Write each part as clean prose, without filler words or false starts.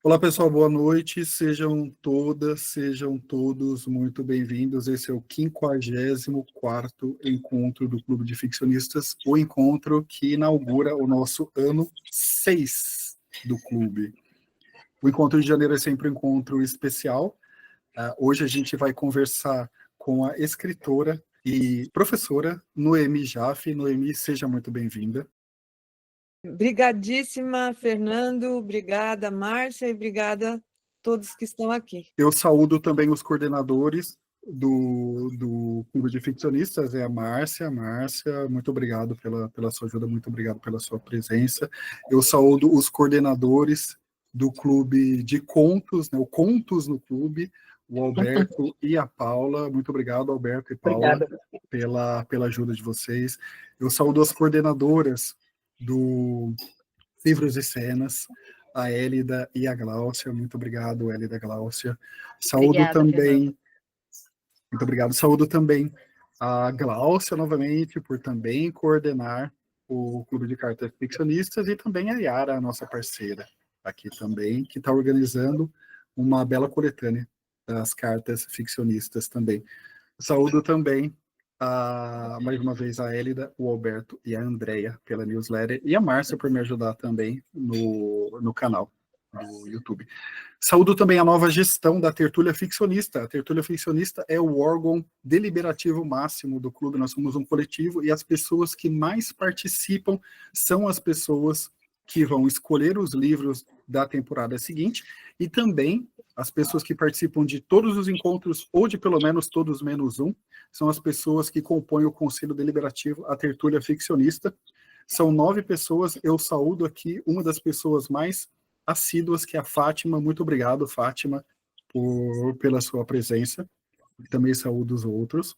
Olá, pessoal, boa noite. Sejam todas, sejam todos muito bem-vindos. Esse é o 54º encontro do Clube de Ficcionistas, o encontro que inaugura o nosso ano 6 do clube. O encontro de janeiro é sempre um encontro especial. Hoje a gente vai conversar com a escritora e professora Noemi Jaffe. Noemi, seja muito bem-vinda. Obrigadíssima, Fernando, obrigada, Márcia, e obrigada a todos que estão aqui. Eu saúdo também os coordenadores do Clube de Ficcionistas, é a Márcia. Márcia, muito obrigado pela sua ajuda, muito obrigado pela sua presença. Eu saúdo os coordenadores do Clube de Contos, né, o Contos no Clube, o Alberto e a Paula. Muito obrigado, Alberto e Paula, pela ajuda de vocês. Eu saúdo as coordenadoras do Livros e Cenas, a Hélida e a Gláucia. Muito obrigado, Hélida e Gláucia. Saúdo Obrigada, também, Fernando. muito obrigado. Saúdo também a Gláucia, novamente, por também coordenar o Clube de Cartas Ficcionistas, e também a Yara, a nossa parceira, aqui também, que está organizando uma bela coletânea das cartas ficcionistas também. Saúdo também, mais uma vez, a Hélida, o Alberto e a Andrea pela newsletter, e a Márcia por me ajudar também no canal do YouTube. Saúdo também a nova gestão da Tertúlia Ficcionista. A Tertúlia Ficcionista é o órgão deliberativo máximo do clube. Nós somos um coletivo e as pessoas que mais participam são as pessoas que vão escolher os livros da temporada seguinte, e também as pessoas que participam de todos os encontros, ou de pelo menos todos menos um, são as pessoas que compõem o Conselho Deliberativo, a Tertúlia Ficcionista. São 9 pessoas. Eu saúdo aqui uma das pessoas mais assíduas, que é a Fátima. Muito obrigado, Fátima, pela sua presença. Também saúdo os outros.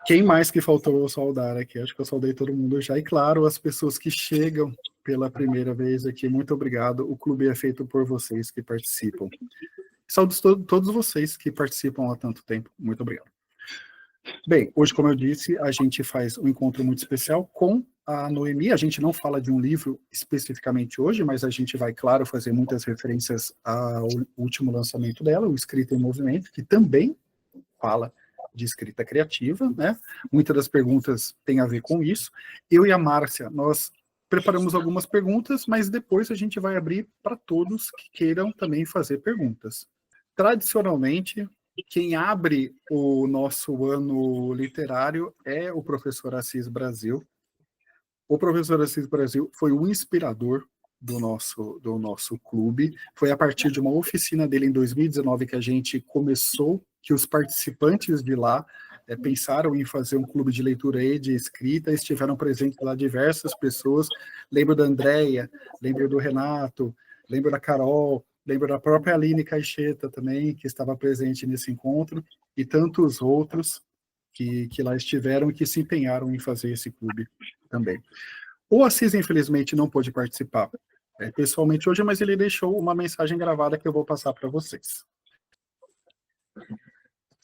Quem mais que faltou eu saudar aqui? Acho que eu saudei todo mundo já. E, claro, as pessoas que chegam pela primeira vez aqui, muito obrigado. O clube é feito por vocês que participam. Saúdo todos vocês que participam há tanto tempo. Muito obrigado. Bem, hoje, como eu disse, a gente faz um encontro muito especial com a Noemi. A gente não fala de um livro especificamente hoje, mas a gente vai, claro, fazer muitas referências ao último lançamento dela, o Escrita em Movimento, que também fala de escrita criativa, né? Muitas das perguntas têm a ver com isso. Eu e a Márcia, nós preparamos algumas perguntas, mas depois a gente vai abrir para todos que queiram também fazer perguntas. Tradicionalmente, quem abre o nosso ano literário é o professor Assis Brasil. O professor Assis Brasil foi o inspirador do nosso clube. Foi a partir de uma oficina dele em 2019 que a gente começou, que os participantes de lá pensaram em fazer um clube de leitura e de escrita. Estiveram presentes lá diversas pessoas. Lembro da Andrea, lembro do Renato, lembro da Carol, lembro da própria Aline Caixeta também, que estava presente nesse encontro, e tantos outros que lá estiveram e que se empenharam em fazer esse clube também. O Assis, infelizmente, não pôde participar pessoalmente hoje, mas ele deixou uma mensagem gravada que eu vou passar para vocês.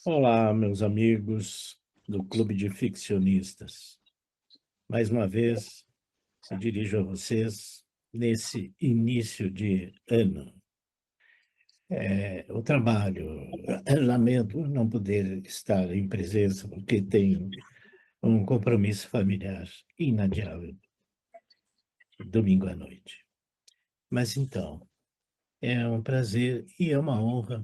Olá, meus amigos do Clube de Ficcionistas. Mais uma vez, me dirijo a vocês nesse início de ano. O trabalho, lamento não poder estar em presença, porque tenho um compromisso familiar inadiável, domingo à noite. Mas então, é um prazer e é uma honra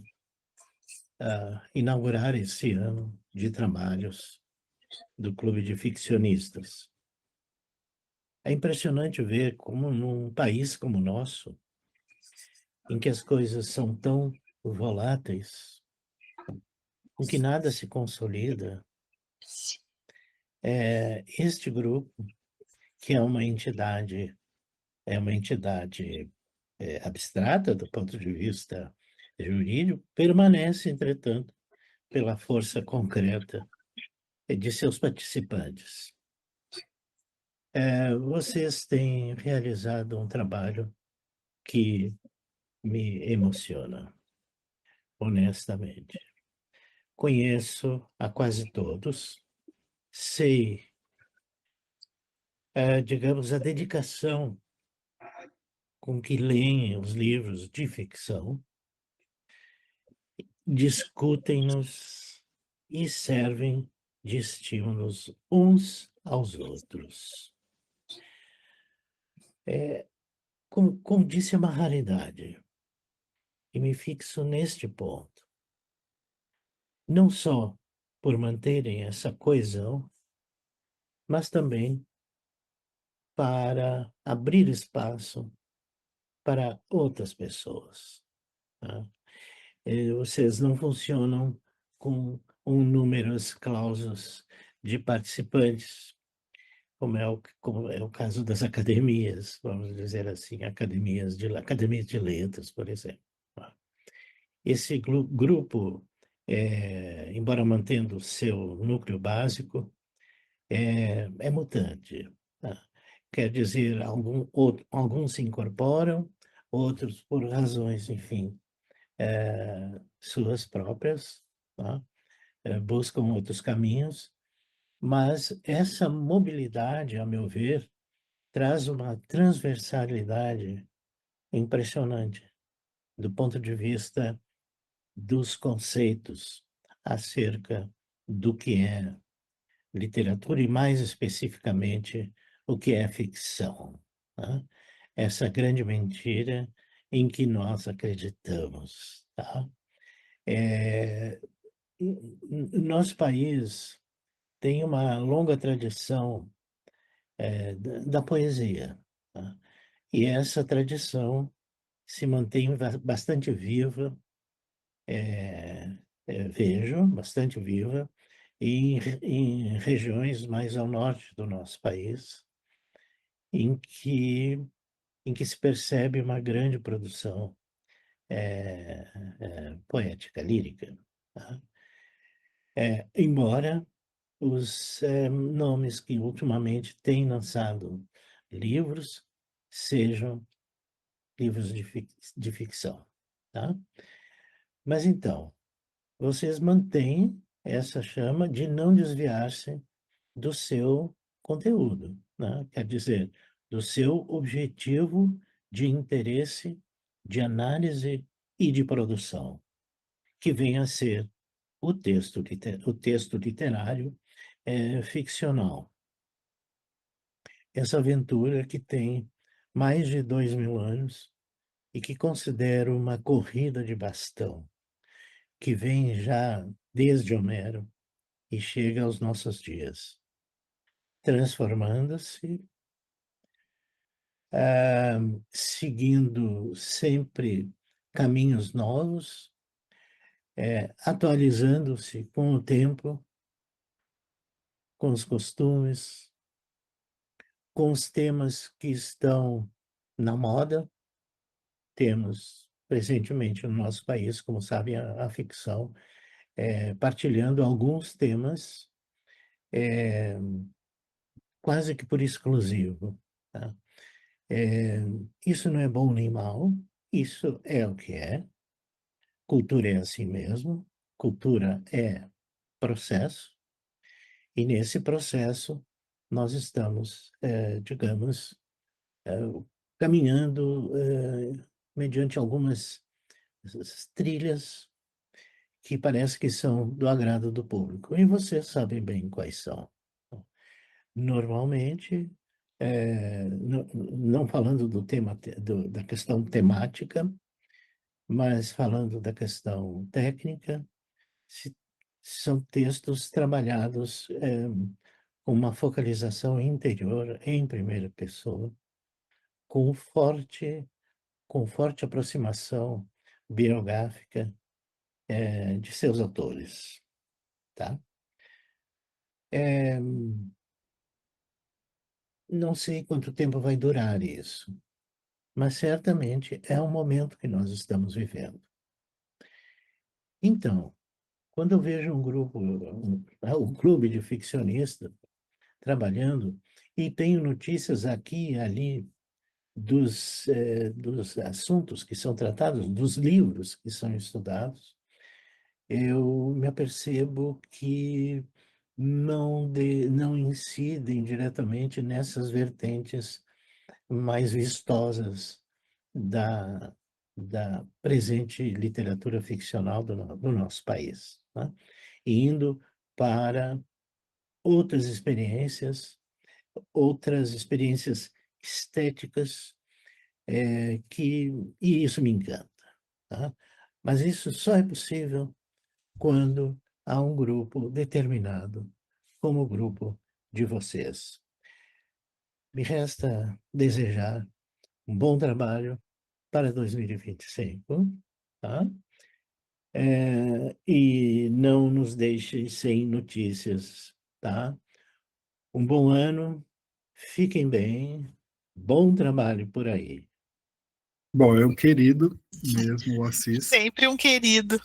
inaugurar esse ano de trabalhos do Clube de Ficcionistas. É impressionante ver como num país como o nosso, em que as coisas são tão voláteis, em que nada se consolida, este grupo, que é uma entidade abstrata do ponto de vista jurídico, permanece, entretanto, pela força concreta de seus participantes. Vocês têm realizado um trabalho que me emociona, honestamente. Conheço a quase todos, sei, digamos, a dedicação com que leem os livros de ficção, discutem-nos e servem de estímulos uns aos outros. Como disse, é uma raridade, e me fixo neste ponto. Não só por manterem essa coesão, mas também para abrir espaço para outras pessoas. Tá? Vocês não funcionam com um número clausos de participantes, como é o caso das academias, vamos dizer assim, academias de letras, por exemplo. Tá? Esse grupo, embora mantendo o seu núcleo básico, é mutante. Tá? Quer dizer, alguns se incorporam, outros por razões, enfim, suas próprias, tá? Buscam outros caminhos, mas essa mobilidade, a meu ver, traz uma transversalidade impressionante do ponto de vista dos conceitos acerca do que é literatura e, mais especificamente, o que é ficção. Tá? Essa grande mentira em que nós acreditamos. Tá? O nosso país tem uma longa tradição da poesia. Tá? E essa tradição se mantém bastante viva, vejo, bastante viva, em regiões mais ao norte do nosso país, em que se percebe uma grande produção poética, lírica. Tá? Embora os nomes que ultimamente têm lançado livros sejam livros de ficção. Tá? Mas então, vocês mantêm essa chama de não desviar-se do seu conteúdo, né? Quer dizer, do seu objetivo de interesse, de análise e de produção, que vem a ser o texto literário ficcional. Essa aventura que tem mais de 2000 anos e que considero uma corrida de bastão, que vem já desde Homero e chega aos nossos dias, transformando-se, seguindo sempre caminhos novos, atualizando-se com o tempo, com os costumes, com os temas que estão na moda. Temos recentemente no nosso país, como sabem, a ficção, partilhando alguns temas quase que por exclusivo. Tá? Isso não é bom nem mal, isso é o que é. Cultura é assim mesmo, cultura é processo, e nesse processo nós estamos, digamos, caminhando mediante algumas trilhas que parece que são do agrado do público, e vocês sabem bem quais são. Normalmente, não falando do tema, da questão temática, mas falando da questão técnica, são textos trabalhados com uma focalização interior, em primeira pessoa, com forte aproximação biográfica de seus autores. Tá? Não sei quanto tempo vai durar isso, mas certamente é um momento que nós estamos vivendo. Então, quando eu vejo um grupo, um clube de ficcionistas trabalhando, e tenho notícias aqui e ali dos assuntos que são tratados, dos livros que são estudados, eu me apercebo que não incidem diretamente nessas vertentes mais vistosas da presente literatura ficcional do nosso país, né? Indo para outras experiências estéticas, e isso me encanta, tá? Mas isso só é possível quando há um grupo determinado, como o grupo de vocês. Me resta desejar um bom trabalho para 2025, tá? E não nos deixe sem notícias, tá? Um bom ano, fiquem bem, bom trabalho por aí. Bom, é um querido mesmo, o Assis. Sempre um querido.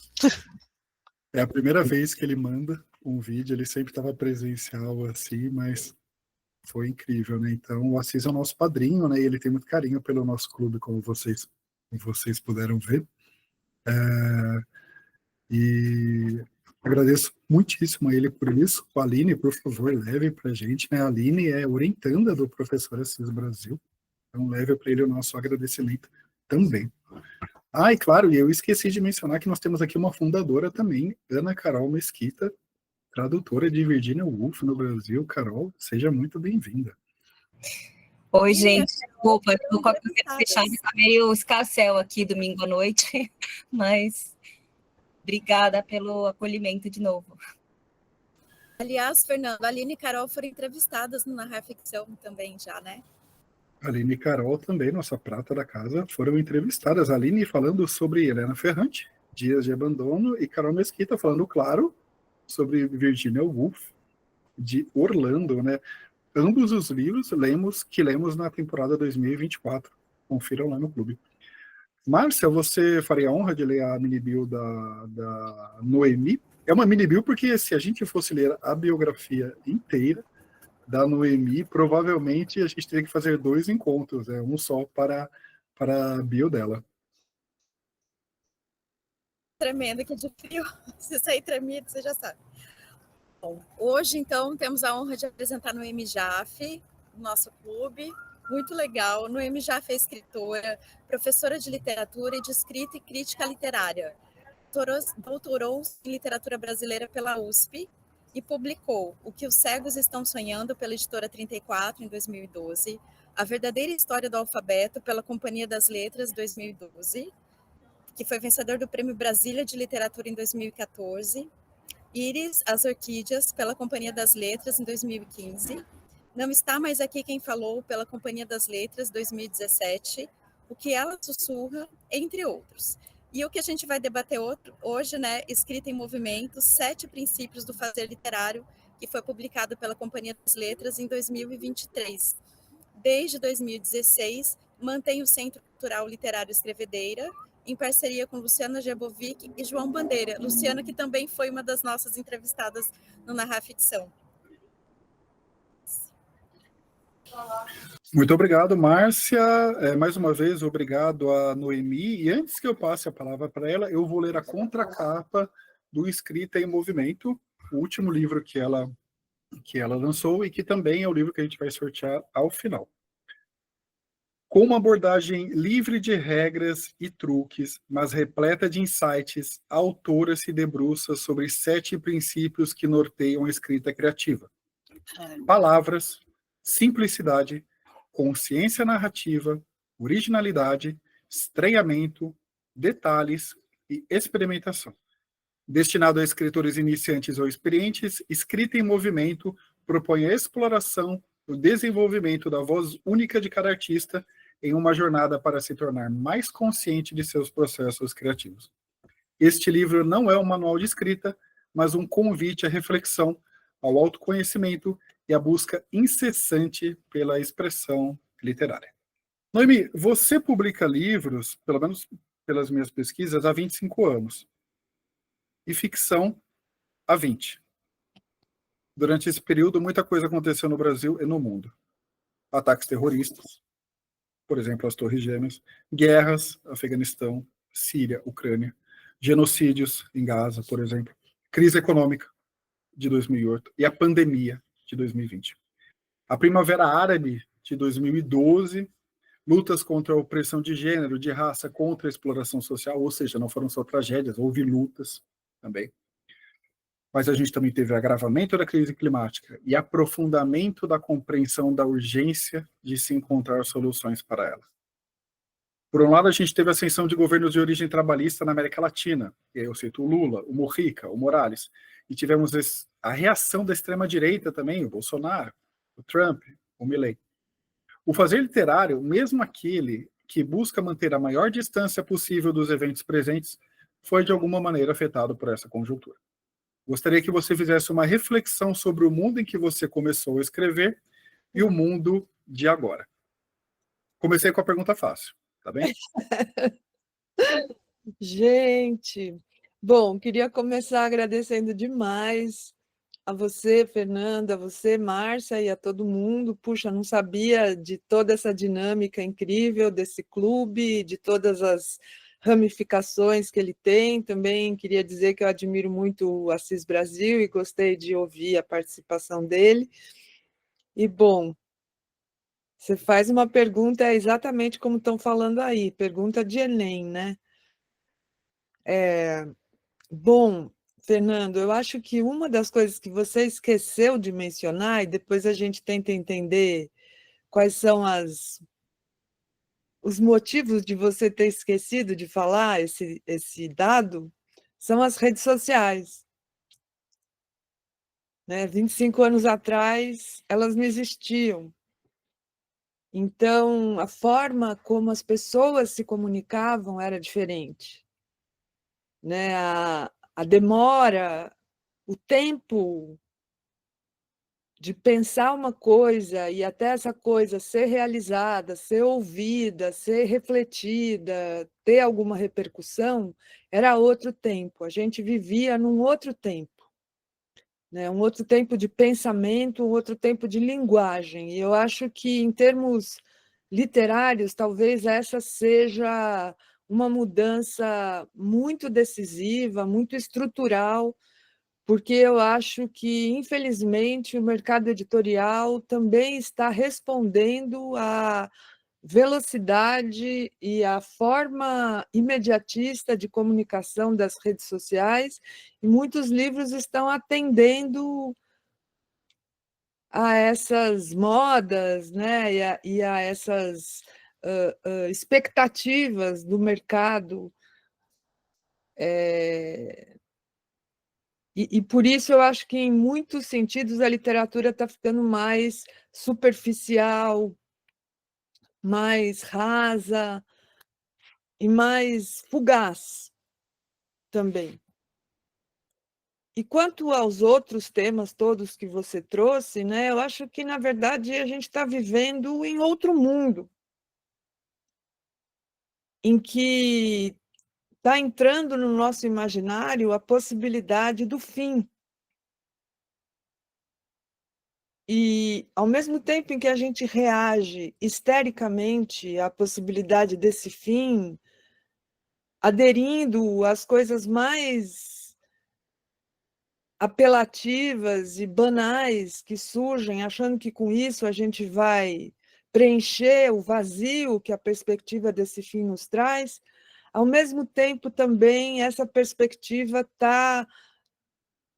É a primeira vez que ele manda um vídeo, ele sempre estava presencial assim, mas foi incrível, né? Então, o Assis é o nosso padrinho, né? E ele tem muito carinho pelo nosso clube, como vocês puderam ver. E agradeço muitíssimo a ele por isso. O Aline, por favor, leve para a gente, né? A Aline é orientanda do professor Assis Brasil, então leve para ele o nosso agradecimento também. Ah, e claro, eu esqueci de mencionar que nós temos aqui uma fundadora também, Ana Carol Mesquita, tradutora de Virginia Woolf no Brasil. Carol, seja muito bem-vinda. Oi, gente, desculpa, estou com a câmera fechada, está meio escarcel aqui domingo à noite, mas obrigada pelo acolhimento de novo. Aliás, Fernando, a Aline e Carol foram entrevistadas no Narrar Ficção também já, né? A Aline e Carol também, nossa prata da casa, foram entrevistadas. A Aline falando sobre Helena Ferrante, Dias de Abandono, e Carol Mesquita falando, claro, sobre Virginia Woolf, de Orlando, né? Ambos os livros lemos na temporada 2024. Confiram lá no clube. Márcia, você faria a honra de ler a mini-bio da Noemi? É uma mini-bio porque se a gente fosse ler a biografia inteira da Noemi, provavelmente a gente teria que fazer 2 encontros, um só para a bio dela. Tremendo, que de frio. Se sair tremido, você já sabe. Bom, hoje, então, temos a honra de apresentar Noemi Jaffe, nosso clube. Muito legal. Noemi Jaffe é escritora, professora de literatura e de escrita e crítica literária. Doutorou-se em literatura brasileira pela USP e publicou O que os Cegos Estão Sonhando pela editora 34, em 2012, A Verdadeira História do Alfabeto pela Companhia das Letras, 2012, que foi vencedor do Prêmio Brasília de Literatura em 2014, Íris, As Orquídeas, pela Companhia das Letras, em 2015, Não Está Mais Aqui Quem Falou, pela Companhia das Letras, 2017, O que Ela Sussurra, entre outros. E o que a gente vai debater hoje, né, Escrita em Movimento, 7 princípios do fazer literário, que foi publicado pela Companhia das Letras em 2023. Desde 2016, mantém o Centro Cultural Literário Escrevedeira, em parceria com Luciana Gebovic e João Bandeira. Luciana, que também foi uma das nossas entrevistadas no Narrar Ficção. Muito obrigado, Márcia. Mais uma vez, obrigado a Noemi. E antes que eu passe a palavra para ela, eu vou ler a contracapa do Escrita em Movimento, o último livro que ela lançou e que também é o livro que a gente vai sortear ao final. Com uma abordagem livre de regras e truques, mas repleta de insights, a autora se debruça sobre 7 princípios que norteiam a escrita criativa. Palavras, simplicidade, consciência narrativa, originalidade, estranhamento, detalhes e experimentação. Destinado a escritores iniciantes ou experientes, Escrita em Movimento propõe a exploração e o desenvolvimento da voz única de cada artista em uma jornada para se tornar mais consciente de seus processos criativos. Este livro não é um manual de escrita, mas um convite à reflexão, ao autoconhecimento e à busca incessante pela expressão literária. Noemi, você publica livros, pelo menos pelas minhas pesquisas, há 25 anos. E ficção há 20. Durante esse período, muita coisa aconteceu no Brasil e no mundo. Ataques terroristas, por exemplo, as Torres Gêmeas, guerras, Afeganistão, Síria, Ucrânia, genocídios em Gaza, por exemplo, crise econômica de 2008 e a pandemia de 2020. A Primavera Árabe de 2012 lutas contra a opressão de gênero, de raça, contra a exploração social, ou seja, não foram só tragédias, houve lutas também. Mas a gente também teve agravamento da crise climática e aprofundamento da compreensão da urgência de se encontrar soluções para ela. Por um lado, a gente teve a ascensão de governos de origem trabalhista na América Latina, e aí eu cito o Lula, o Mujica, o Morales, e tivemos a reação da extrema-direita também, o Bolsonaro, o Trump, o Milei. O fazer literário, mesmo aquele que busca manter a maior distância possível dos eventos presentes, foi de alguma maneira afetado por essa conjuntura. Gostaria que você fizesse uma reflexão sobre o mundo em que você começou a escrever e o mundo de agora. Comecei com a pergunta fácil, tá bem? Gente, bom, queria começar agradecendo demais a você, Fernanda, a você, Márcia, e a todo mundo. Puxa, não sabia de toda essa dinâmica incrível desse clube, de todas as ramificações que ele tem. Também queria dizer que eu admiro muito o Assis Brasil e gostei de ouvir a participação dele. E, bom, você faz uma pergunta exatamente como estão falando aí, pergunta de Enem, né? Bom, Fernando, eu acho que uma das coisas que você esqueceu de mencionar, e depois a gente tenta entender quais são os motivos de você ter esquecido de falar esse dado, são as redes sociais. Né? 25 anos atrás, elas não existiam. Então, a forma como as pessoas se comunicavam era diferente. Né? A demora, o tempo de pensar uma coisa e até essa coisa ser realizada, ser ouvida, ser refletida, ter alguma repercussão, era outro tempo. A gente vivia num outro tempo, né? Um outro tempo de pensamento, um outro tempo de linguagem. E eu acho que, em termos literários, talvez essa seja uma mudança muito decisiva, muito estrutural, porque eu acho que, infelizmente, o mercado editorial também está respondendo à velocidade e à forma imediatista de comunicação das redes sociais, e muitos livros estão atendendo a essas modas, né, e a essas expectativas do mercado. E por isso eu acho que, em muitos sentidos, a literatura está ficando mais superficial, mais rasa e mais fugaz também. E quanto aos outros temas todos que você trouxe, né, eu acho que, na verdade, a gente está vivendo em outro mundo, em que está entrando no nosso imaginário a possibilidade do fim. E, ao mesmo tempo em que a gente reage histericamente à possibilidade desse fim, aderindo às coisas mais apelativas e banais que surgem, achando que com isso a gente vai preencher o vazio que a perspectiva desse fim nos traz, ao mesmo tempo também essa perspectiva está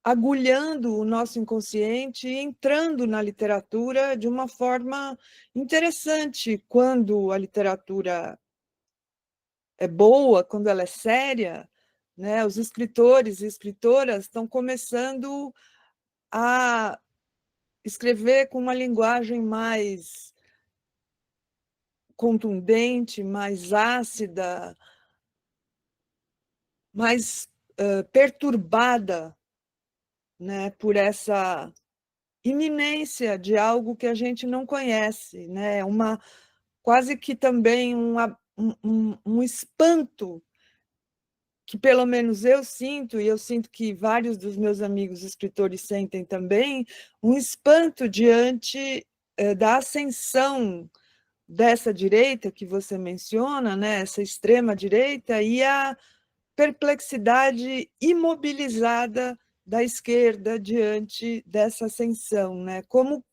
agulhando o nosso inconsciente e entrando na literatura de uma forma interessante, quando a literatura é boa, quando ela é séria, né? Os escritores e escritoras estão começando a escrever com uma linguagem mais contundente, mais ácida, mais perturbada, né, por essa iminência de algo que a gente não conhece, né? Quase que também um espanto que, pelo menos, eu sinto, e eu sinto que vários dos meus amigos escritores sentem também, um espanto diante da ascensão dessa direita que você menciona, né? Essa extrema-direita, e a perplexidade imobilizada da esquerda diante dessa ascensão, né? Como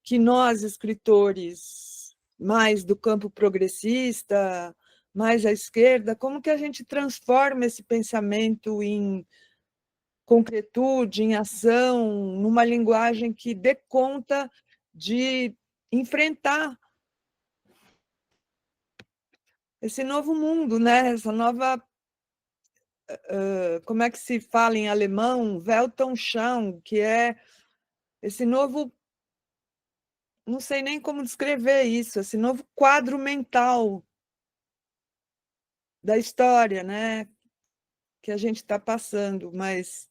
que nós, escritores mais do campo progressista, mais à esquerda, como que a gente transforma esse pensamento em concretude, em ação, numa linguagem que dê conta de enfrentar esse novo mundo, né? Essa nova, como é que se fala em alemão? Weltanschauung, que é esse novo, não sei nem como descrever isso, esse novo quadro mental da história, né? Que a gente está passando, mas,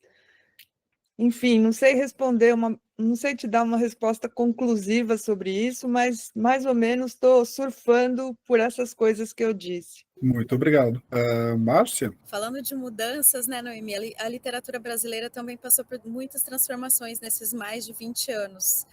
enfim, não sei responder não sei te dar uma resposta conclusiva sobre isso, mas mais ou menos estou surfando por essas coisas que eu disse. Muito obrigado. Márcia? Falando de mudanças, né, Noemi, a literatura brasileira também passou por muitas transformações nesses mais de 20 anos.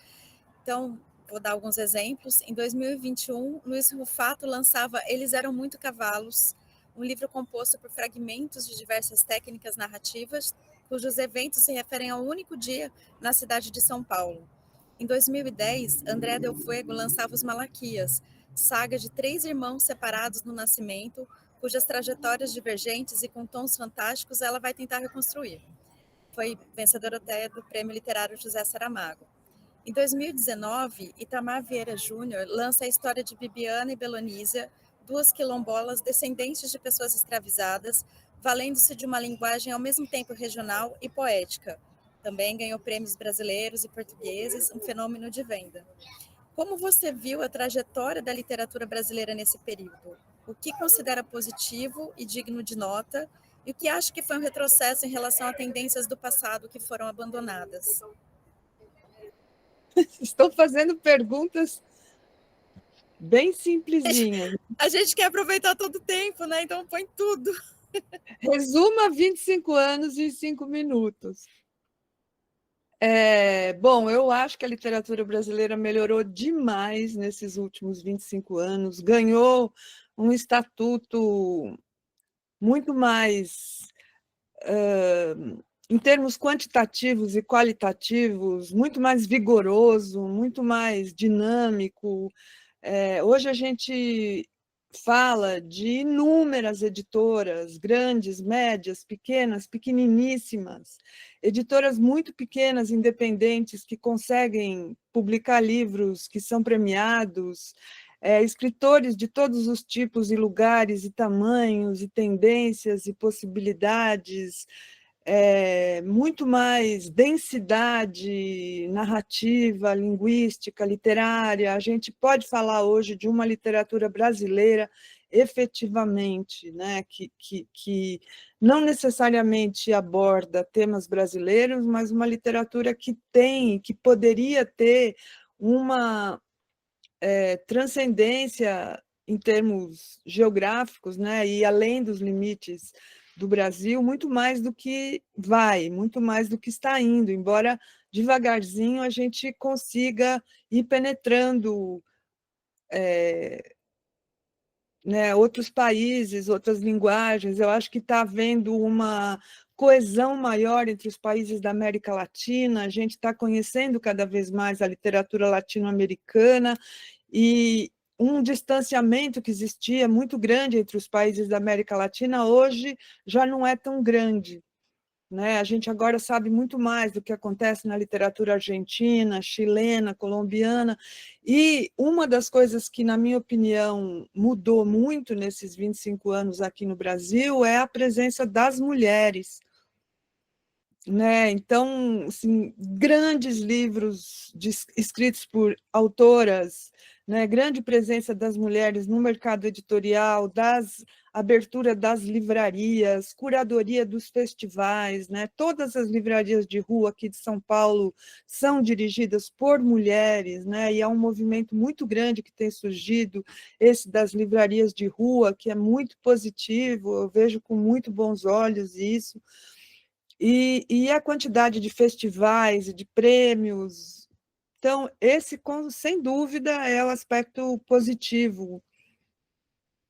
Então, vou dar alguns exemplos. Em 2021, Luiz Rufato lançava Eles Eram Muito Cavalos, um livro composto por fragmentos de diversas técnicas narrativas, cujos eventos se referem a um único dia na cidade de São Paulo. Em 2010, André Del Fuego lançava Os Malaquias, saga de 3 irmãos separados no nascimento, cujas trajetórias divergentes e com tons fantásticos ela vai tentar reconstruir. Foi vencedora até do Prêmio Literário José Saramago. Em 2019, Itamar Vieira Júnior lança a história de Bibiana e Belonísia, 2 quilombolas descendentes de pessoas escravizadas, valendo-se de uma linguagem ao mesmo tempo regional e poética. Também ganhou prêmios brasileiros e portugueses, um fenômeno de venda. Como você viu a trajetória da literatura brasileira nesse período? O que considera positivo e digno de nota? E o que acha que foi um retrocesso em relação a tendências do passado que foram abandonadas? Estou fazendo perguntas bem simplesinhas. A gente quer aproveitar todo o tempo, né? Então põe tudo. Resuma 25 anos em 5 minutos. Bom, eu acho que a literatura brasileira melhorou demais nesses últimos 25 anos, ganhou um estatuto muito mais, em termos quantitativos e qualitativos, muito mais vigoroso, muito mais dinâmico. Hoje a gente fala de inúmeras editoras, grandes, médias, pequenas, pequeniníssimas, editoras muito pequenas, independentes, que conseguem publicar livros que são premiados, escritores de todos os tipos e lugares e tamanhos e tendências e possibilidades, muito mais densidade narrativa, linguística, literária. A gente pode falar hoje de uma literatura brasileira efetivamente, né, que não necessariamente aborda temas brasileiros, mas uma literatura que poderia ter uma transcendência em termos geográficos, né, e além dos limites do Brasil, muito mais do que muito mais do que está indo, embora devagarzinho a gente consiga ir penetrando né, outros países, outras linguagens. Eu acho que está havendo uma coesão maior entre os países da América Latina, a gente está conhecendo cada vez mais a literatura latino-americana, e um distanciamento que existia muito grande entre os países da América Latina, hoje já não é tão grande, né? A gente agora sabe muito mais do que acontece na literatura argentina, chilena, colombiana, e uma das coisas que, na minha opinião, mudou muito nesses 25 anos aqui no Brasil é a presença das mulheres, né? Então, assim, grandes livros escritos por autoras, né? Grande presença das mulheres no mercado editorial, abertura das livrarias, curadoria dos festivais, né? Todas as livrarias de rua aqui de São Paulo são dirigidas por mulheres, né? E há um movimento muito grande que tem surgido, esse das livrarias de rua, que é muito positivo, eu vejo com muito bons olhos isso. E a quantidade de festivais e de prêmios. Então, esse, sem dúvida, é o aspecto positivo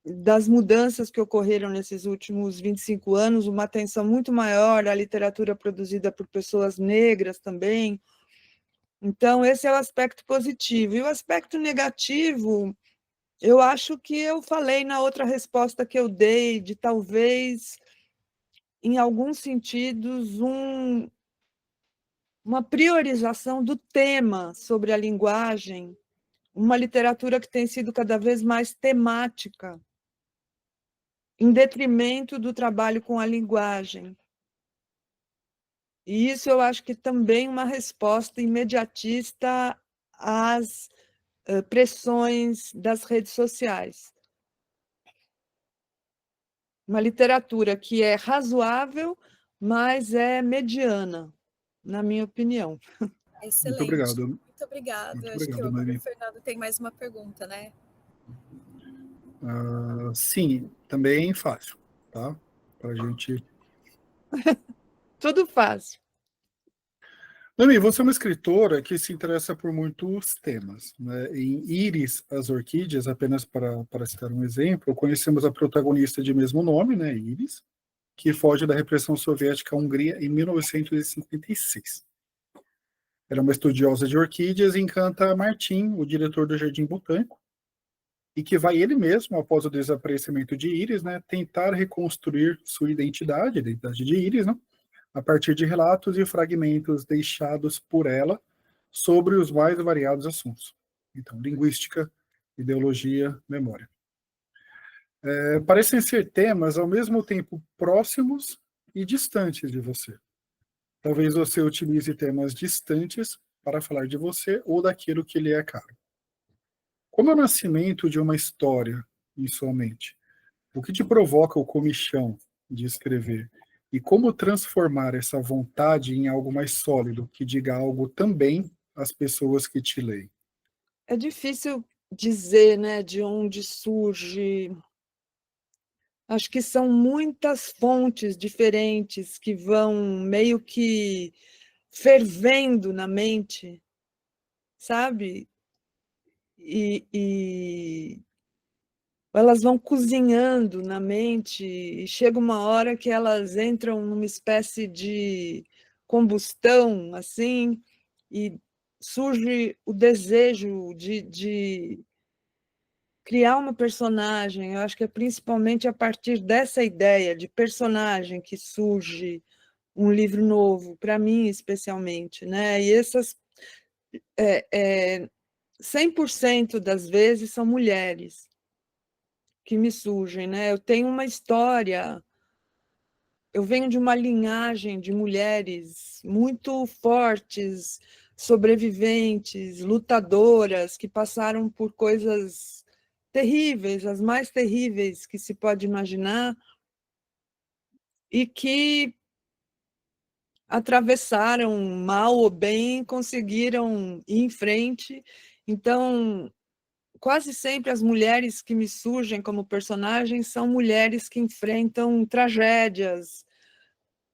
das mudanças que ocorreram nesses últimos 25 anos, uma atenção muito maior à literatura produzida por pessoas negras também. Então, esse é o aspecto positivo. E o aspecto negativo, Eu acho que eu falei na outra resposta que eu dei, de talvez, em alguns sentidos, uma priorização do tema sobre a linguagem, uma literatura que tem sido cada vez mais temática, em detrimento do trabalho com a linguagem. E isso eu acho que também é uma resposta imediatista às pressões das redes sociais. Uma literatura que é razoável, mas é mediana, na minha opinião. Excelente. Muito obrigado. Muito obrigada. Muito Acho que obrigado, o Noemi. Fernando tem mais uma pergunta, né? Sim, também fácil, tá? Para a gente. Tudo fácil. Noemi, você é uma escritora que se interessa por muitos temas, né? Em Íris, as Orquídeas, apenas para citar um exemplo, conhecemos a protagonista de mesmo nome, né, Íris, que foge da repressão soviética à Hungria em 1956. Ela é uma estudiosa de orquídeas e encanta Martin, o diretor do Jardim Botânico, e que vai ele mesmo, após o desaparecimento de Íris, né, tentar reconstruir sua identidade, a identidade de Íris, né, a partir de relatos e fragmentos deixados por ela sobre os mais variados assuntos. Então, linguística, ideologia, memória. Parecem ser temas ao mesmo tempo próximos e distantes de você. Talvez você utilize temas distantes para falar de você ou daquilo que lhe é caro. Como é o nascimento de uma história em sua mente? O que te provoca o comichão de escrever? E como transformar essa vontade em algo mais sólido, que diga algo também às pessoas que te leem? É difícil dizer, né, de onde surge. Acho que são muitas fontes diferentes que vão meio que fervendo na mente, sabe? E elas vão cozinhando na mente, e chega uma hora que elas entram numa espécie de combustão, assim, e surge o desejo de criar uma personagem. Eu acho que é principalmente a partir dessa ideia de personagem que surge um livro novo, para mim especialmente, né? E essas 100% das vezes são mulheres que me surgem, né? Eu tenho uma história, eu venho de uma linhagem de mulheres muito fortes, sobreviventes, lutadoras, que passaram por coisas terríveis, as mais terríveis que se pode imaginar, e que atravessaram, mal ou bem, conseguiram ir em frente. Então, quase sempre as mulheres que me surgem como personagens são mulheres que enfrentam tragédias,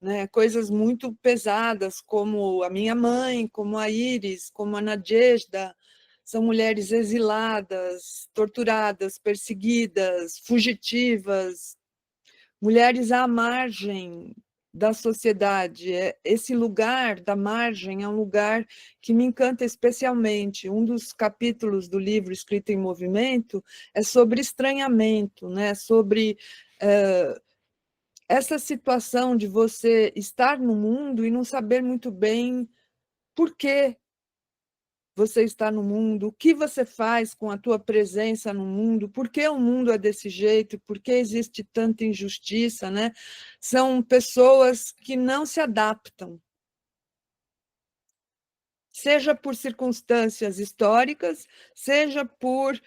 né, coisas muito pesadas, como a minha mãe, como a Íris, como a Nadejda. São mulheres exiladas, torturadas, perseguidas, fugitivas, mulheres à margem da sociedade. Esse lugar da margem é um lugar que me encanta especialmente. Um dos capítulos do livro Escrito em Movimento é sobre estranhamento, né? Sobre essa situação de você estar no mundo e não saber muito bem por que você está no mundo, o que você faz com a tua presença no mundo, por que o mundo é desse jeito, por que existe tanta injustiça, né? São pessoas que não se adaptam, seja por circunstâncias históricas, seja por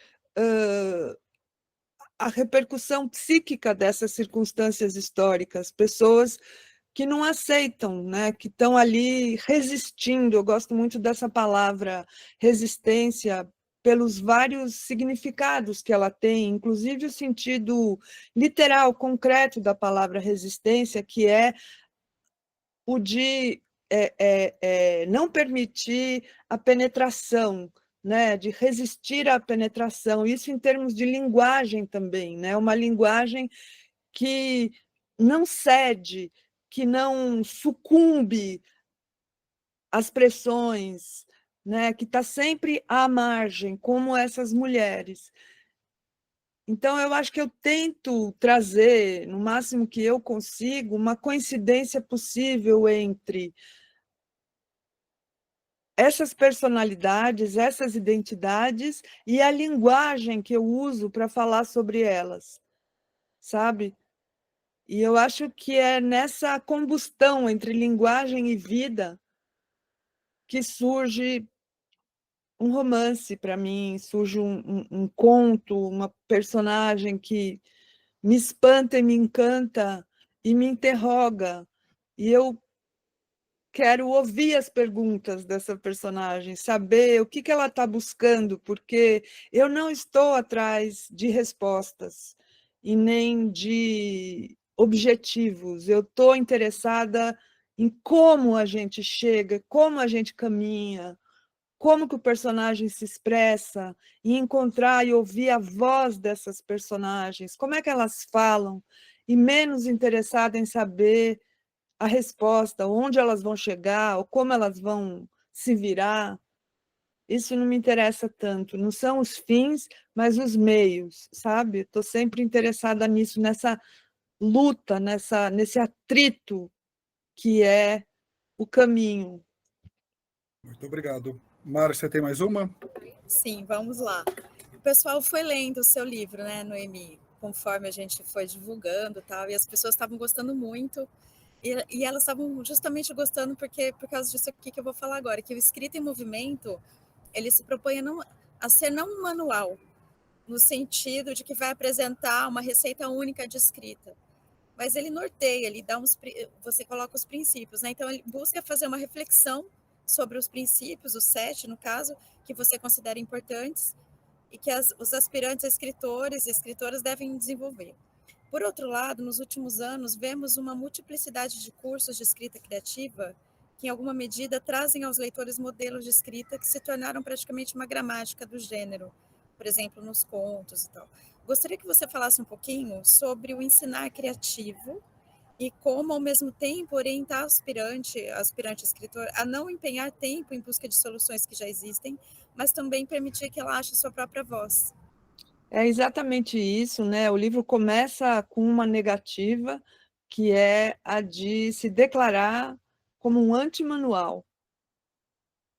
a repercussão psíquica dessas circunstâncias históricas, pessoas que não aceitam, né? Que estão ali resistindo. Eu gosto muito dessa palavra resistência, pelos vários significados que ela tem, inclusive o sentido literal, concreto da palavra resistência, que é o de não permitir a penetração, né, de resistir à penetração, isso em termos de linguagem também, né, uma linguagem que não cede, que não sucumbe às pressões, né, que está sempre à margem, como essas mulheres. Então, eu acho que eu tento trazer, no máximo que eu consigo, uma coincidência possível entre essas personalidades, essas identidades e a linguagem que eu uso para falar sobre elas, sabe? E eu acho que é nessa combustão entre linguagem e vida que surge um romance para mim, surge um conto, uma personagem que me espanta e me encanta e me interroga. E eu quero ouvir as perguntas dessa personagem, saber o que ela está buscando, porque eu não estou atrás de respostas e nem de objetivos. Eu estou interessada em como a gente chega, como a gente caminha, como que o personagem se expressa, e encontrar e ouvir a voz dessas personagens, como é que elas falam, e menos interessada em saber a resposta, onde elas vão chegar, ou como elas vão se virar. Isso não me interessa tanto, não são os fins, mas os meios, sabe? Estou sempre interessada nisso, nessa luta, nesse atrito que é o caminho. Muito obrigado. Mara, você tem mais uma? Sim, vamos lá. O pessoal foi lendo o seu livro, né, Noemi, conforme a gente foi divulgando, tal, e as pessoas estavam gostando muito. E elas estavam justamente gostando por causa disso aqui que eu vou falar agora, que o Escrita em Movimento, ele se propõe a ser não um manual, no sentido de que vai apresentar uma receita única de escrita, mas ele norteia, ele dá você coloca os princípios, né? Então ele busca fazer uma reflexão sobre os princípios, os 7 no caso, que você considera importantes e que os aspirantes a escritores e escritoras devem desenvolver. Por outro lado, nos últimos anos, vemos uma multiplicidade de cursos de escrita criativa que, em alguma medida, trazem aos leitores modelos de escrita que se tornaram praticamente uma gramática do gênero, por exemplo, nos contos e tal. Gostaria que você falasse um pouquinho sobre o ensinar criativo e como, ao mesmo tempo, orientar aspirante escritor a não empenhar tempo em busca de soluções que já existem, mas também permitir que ela ache sua própria voz. É exatamente isso, né? O livro começa com uma negativa, que é a de se declarar como um antimanual,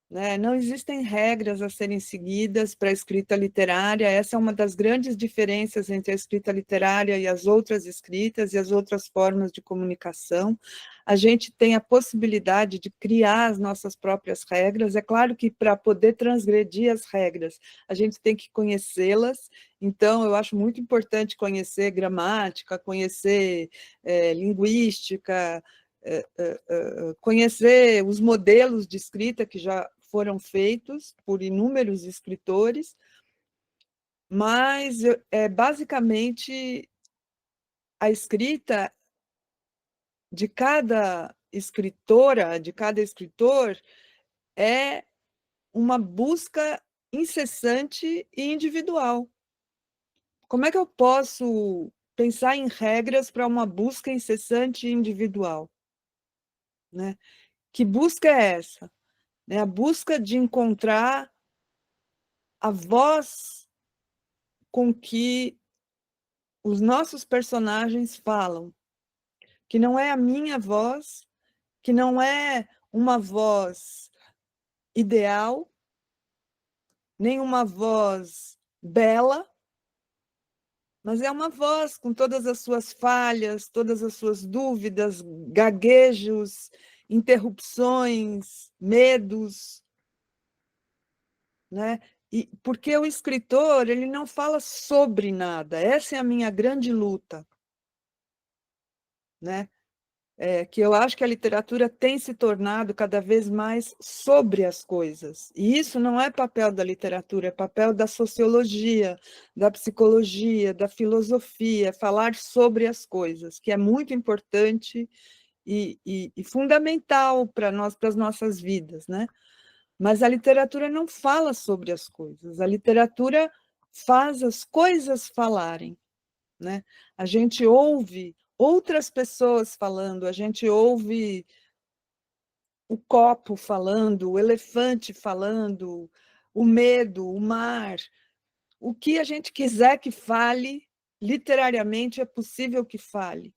né? Não existem regras a serem seguidas para a escrita literária. Essa é uma das grandes diferenças entre a escrita literária e as outras escritas e as outras formas de comunicação. A gente tem a possibilidade de criar as nossas próprias regras. É claro que para poder transgredir as regras, a gente tem que conhecê-las. Então, eu acho muito importante conhecer gramática, conhecer linguística, conhecer os modelos de escrita que já foram feitos por inúmeros escritores, mas basicamente a escrita de cada escritora, de cada escritor, é uma busca incessante e individual. Como é que eu posso pensar em regras para uma busca incessante e individual, né? Que busca é essa? É a busca de encontrar a voz com que os nossos personagens falam, que não é a minha voz, que não é uma voz ideal, nem uma voz bela, mas é uma voz com todas as suas falhas, todas as suas dúvidas, gaguejos, interrupções, medos, né? E porque o escritor, ele não fala sobre nada. Essa é a minha grande luta, né? Que eu acho que a literatura tem se tornado cada vez mais sobre as coisas. E isso não é papel da literatura, é papel da sociologia, da psicologia, da filosofia, falar sobre as coisas, que é muito importante e fundamental para nós, para as nossas vidas, né? Mas a literatura não fala sobre as coisas, a literatura faz as coisas falarem, né? A gente ouve outras pessoas falando, a gente ouve o copo falando, o elefante falando, o medo, o mar, o que a gente quiser que fale, literariamente é possível que fale.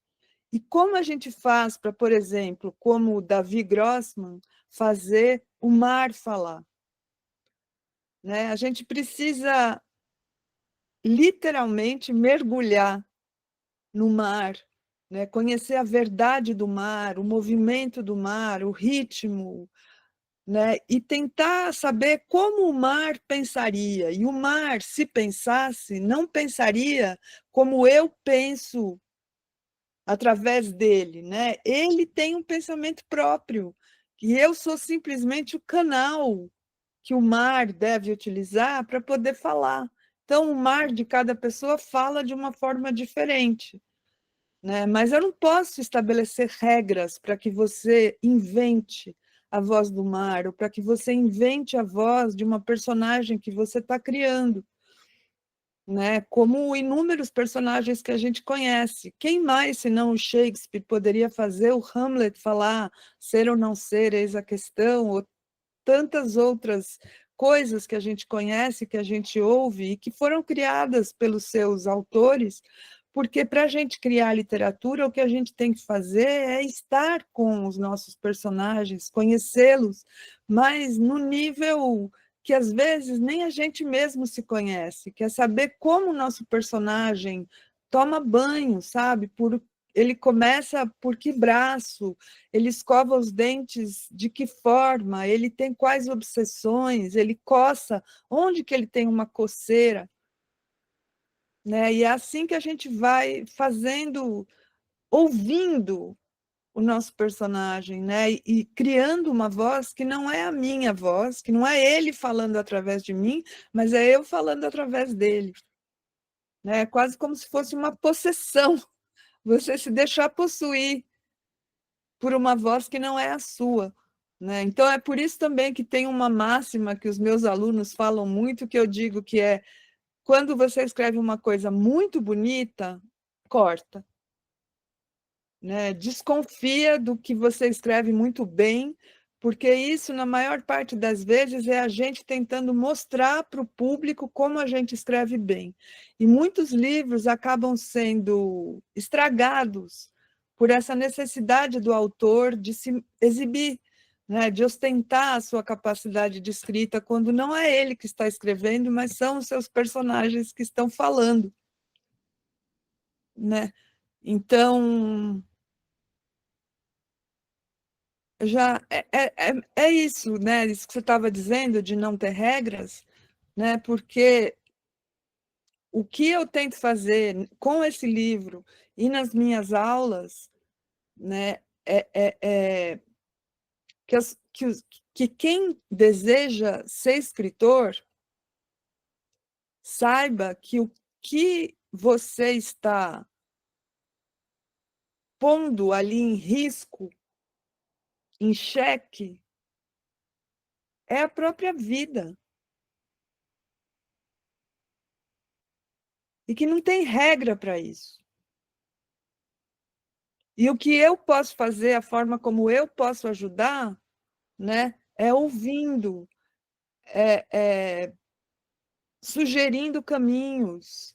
E como a gente faz para, por exemplo, como o Davi Grossman, fazer o mar falar? Né? A gente precisa literalmente mergulhar no mar, né? Conhecer a verdade do mar, o movimento do mar, o ritmo, né? E tentar saber como o mar pensaria. E o mar, se pensasse, não pensaria como eu penso através dele, né? Ele tem um pensamento próprio, e eu sou simplesmente o canal que o mar deve utilizar para poder falar. Então, o mar de cada pessoa fala de uma forma diferente, né? Mas eu não posso estabelecer regras para que você invente a voz do mar, ou para que você invente a voz de uma personagem que você está criando, né? Como inúmeros personagens que a gente conhece. Quem mais, senão o Shakespeare, poderia fazer o Hamlet falar ser ou não ser, eis a questão, ou tantas outras coisas que a gente conhece, que a gente ouve, e que foram criadas pelos seus autores, porque para a gente criar literatura, o que a gente tem que fazer é estar com os nossos personagens, conhecê-los, mas no nível que às vezes nem a gente mesmo se conhece, que é saber como o nosso personagem toma banho, sabe? Ele começa por que braço, ele escova os dentes de que forma, ele tem quais obsessões, ele coça, onde que ele tem uma coceira, né? E é assim que a gente vai fazendo, ouvindo o nosso personagem, né? E criando uma voz que não é a minha voz, que não é ele falando através de mim, mas é eu falando através dele, né? Quase como se fosse uma possessão, você se deixar possuir por uma voz que não é a sua, né? Então, é por isso também que tem uma máxima que os meus alunos falam muito, que eu digo que é: quando você escreve uma coisa muito bonita, corta, né? Desconfia do que você escreve muito bem, porque isso, na maior parte das vezes, é a gente tentando mostrar para o público como a gente escreve bem. E muitos livros acabam sendo estragados por essa necessidade do autor de se exibir, né? De ostentar a sua capacidade de escrita, quando não é ele que está escrevendo, mas são os seus personagens que estão falando, né? Então, já é isso, né? Isso que você estava dizendo, de não ter regras, né? Porque o que eu tento fazer com esse livro e nas minhas aulas, né, é que quem deseja ser escritor saiba que o que você está pondo ali em risco, em xeque, é a própria vida. E que não tem regra para isso. E o que eu posso fazer, a forma como eu posso ajudar, né, é ouvindo, sugerindo caminhos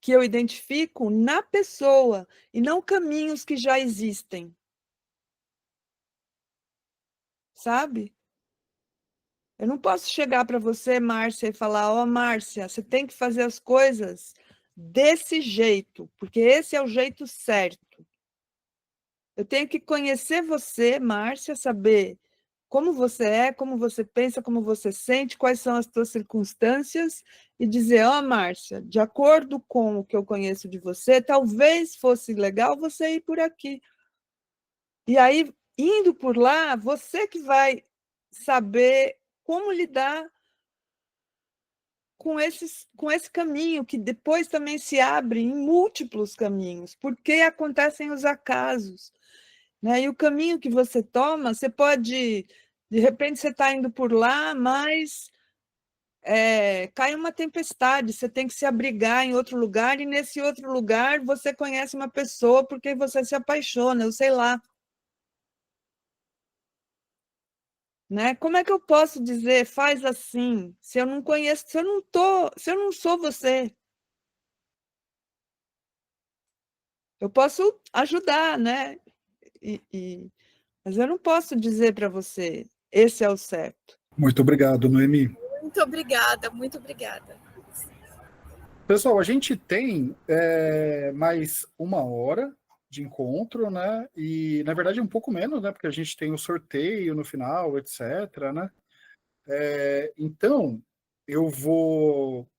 que eu identifico na pessoa, e não caminhos que já existem. Sabe? Eu não posso chegar para você, Márcia, e falar: ó, Márcia, você tem que fazer as coisas desse jeito, porque esse é o jeito certo. Eu tenho que conhecer você, Márcia, saber como você é, como você pensa, como você sente, quais são as suas circunstâncias, e dizer: ó, Márcia, de acordo com o que eu conheço de você, talvez fosse legal você ir por aqui. E aí, indo por lá, você que vai saber como lidar com esse caminho, que depois também se abre em múltiplos caminhos, porque acontecem os acasos, né? E o caminho que você toma, você pode, de repente, você está indo por lá, mas cai uma tempestade, você tem que se abrigar em outro lugar, e nesse outro lugar você conhece uma pessoa porque você se apaixona, eu sei lá. né? Como é que eu posso dizer, faz assim, se eu não conheço, se eu não sou você? Eu posso ajudar, né? Mas eu não posso dizer para você, esse é o certo. Muito obrigado, Noemi. Muito obrigada, muito obrigada. Pessoal, a gente tem mais 1 hora de encontro, né? E, na verdade, um pouco menos, né? Porque a gente tem o sorteio no final, etc., né? Então, eu vou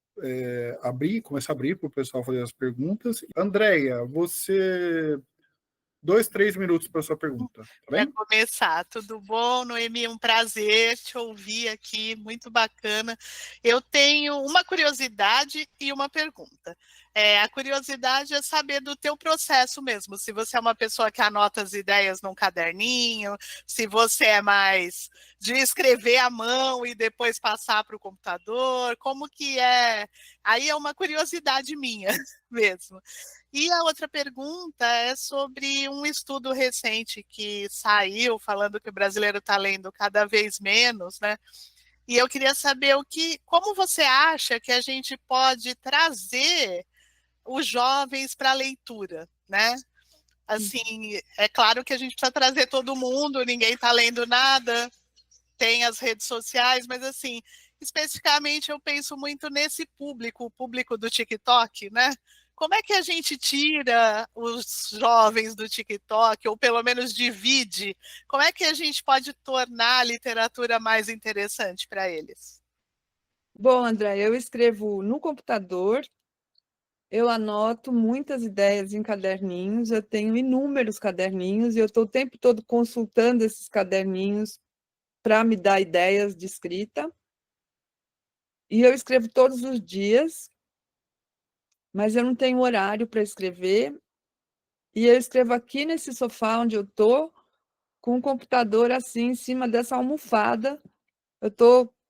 começar a abrir para o pessoal fazer as perguntas. Andréia, você... 2, 3 minutos para a sua pergunta, tá Para bem? começar, tudo bom, Noemi? Um prazer te ouvir aqui, muito bacana. Eu tenho uma curiosidade e uma pergunta. A curiosidade é saber do teu processo mesmo, se você é uma pessoa que anota as ideias num caderninho, se você é mais de escrever à mão e depois passar para o computador, como que é? Aí é uma curiosidade minha mesmo. E a outra pergunta é sobre um estudo recente que saiu falando que o brasileiro está lendo cada vez menos, né? E eu queria saber como você acha que a gente pode trazer os jovens para a leitura, né? Assim, é claro que a gente precisa trazer todo mundo, ninguém está lendo nada, tem as redes sociais, mas assim, especificamente eu penso muito nesse público, o público do TikTok, né? Como é que a gente tira os jovens do TikTok, ou pelo menos divide? Como é que a gente pode tornar a literatura mais interessante para eles? Bom, André, eu escrevo no computador, eu anoto muitas ideias em caderninhos, eu tenho inúmeros caderninhos e eu estou o tempo todo consultando esses caderninhos para me dar ideias de escrita. E eu escrevo todos os dias, mas eu não tenho horário para escrever. E eu escrevo aqui nesse sofá onde eu estou, com o computador assim em cima dessa almofada.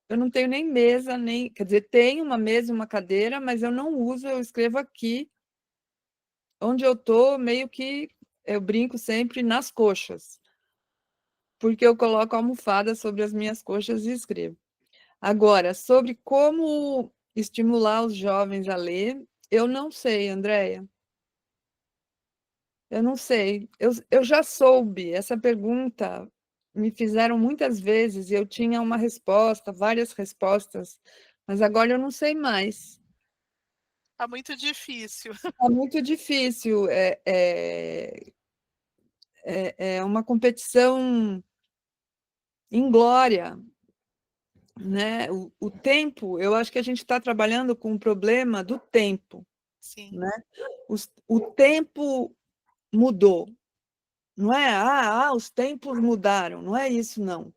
Eu não tenho nem mesa, quer dizer, tenho uma mesa e uma cadeira, mas eu não uso, eu escrevo aqui, onde eu estou, meio que eu brinco sempre nas coxas, porque eu coloco a almofada sobre as minhas coxas e escrevo. Agora, sobre como estimular os jovens a ler, eu não sei, Andréia. Eu não sei. Eu já soube. Essa pergunta me fizeram muitas vezes e eu tinha uma resposta, várias respostas, mas agora eu não sei mais. Está muito difícil. É muito difícil. É uma competição inglória, né? O tempo, eu acho que a gente está trabalhando com o problema do tempo, Sim. né? O tempo mudou. Não é, os tempos mudaram, não é isso, não.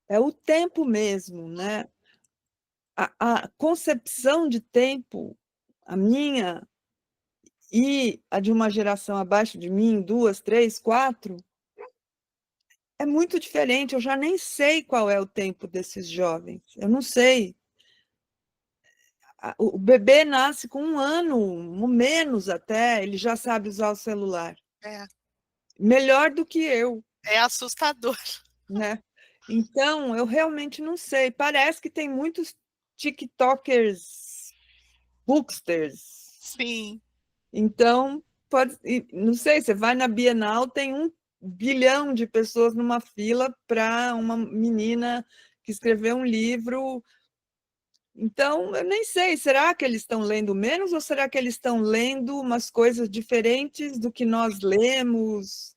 É o tempo mesmo, né? A concepção de tempo, a minha e a de uma geração abaixo de mim, 2, 3, 4, é muito diferente. Eu já nem sei qual é o tempo desses jovens. Eu não sei. O bebê nasce com 1 ano, ou menos até, ele já sabe usar o celular. É. Melhor do que eu. É assustador. Né? Então, eu realmente não sei. Parece que tem muitos TikTokers, booksters. Sim. Então, não sei, você vai na Bienal, tem 1 bilhão de pessoas numa fila para uma menina que escreveu um livro. Então, eu nem sei, será que eles estão lendo menos ou será que eles estão lendo umas coisas diferentes do que nós lemos?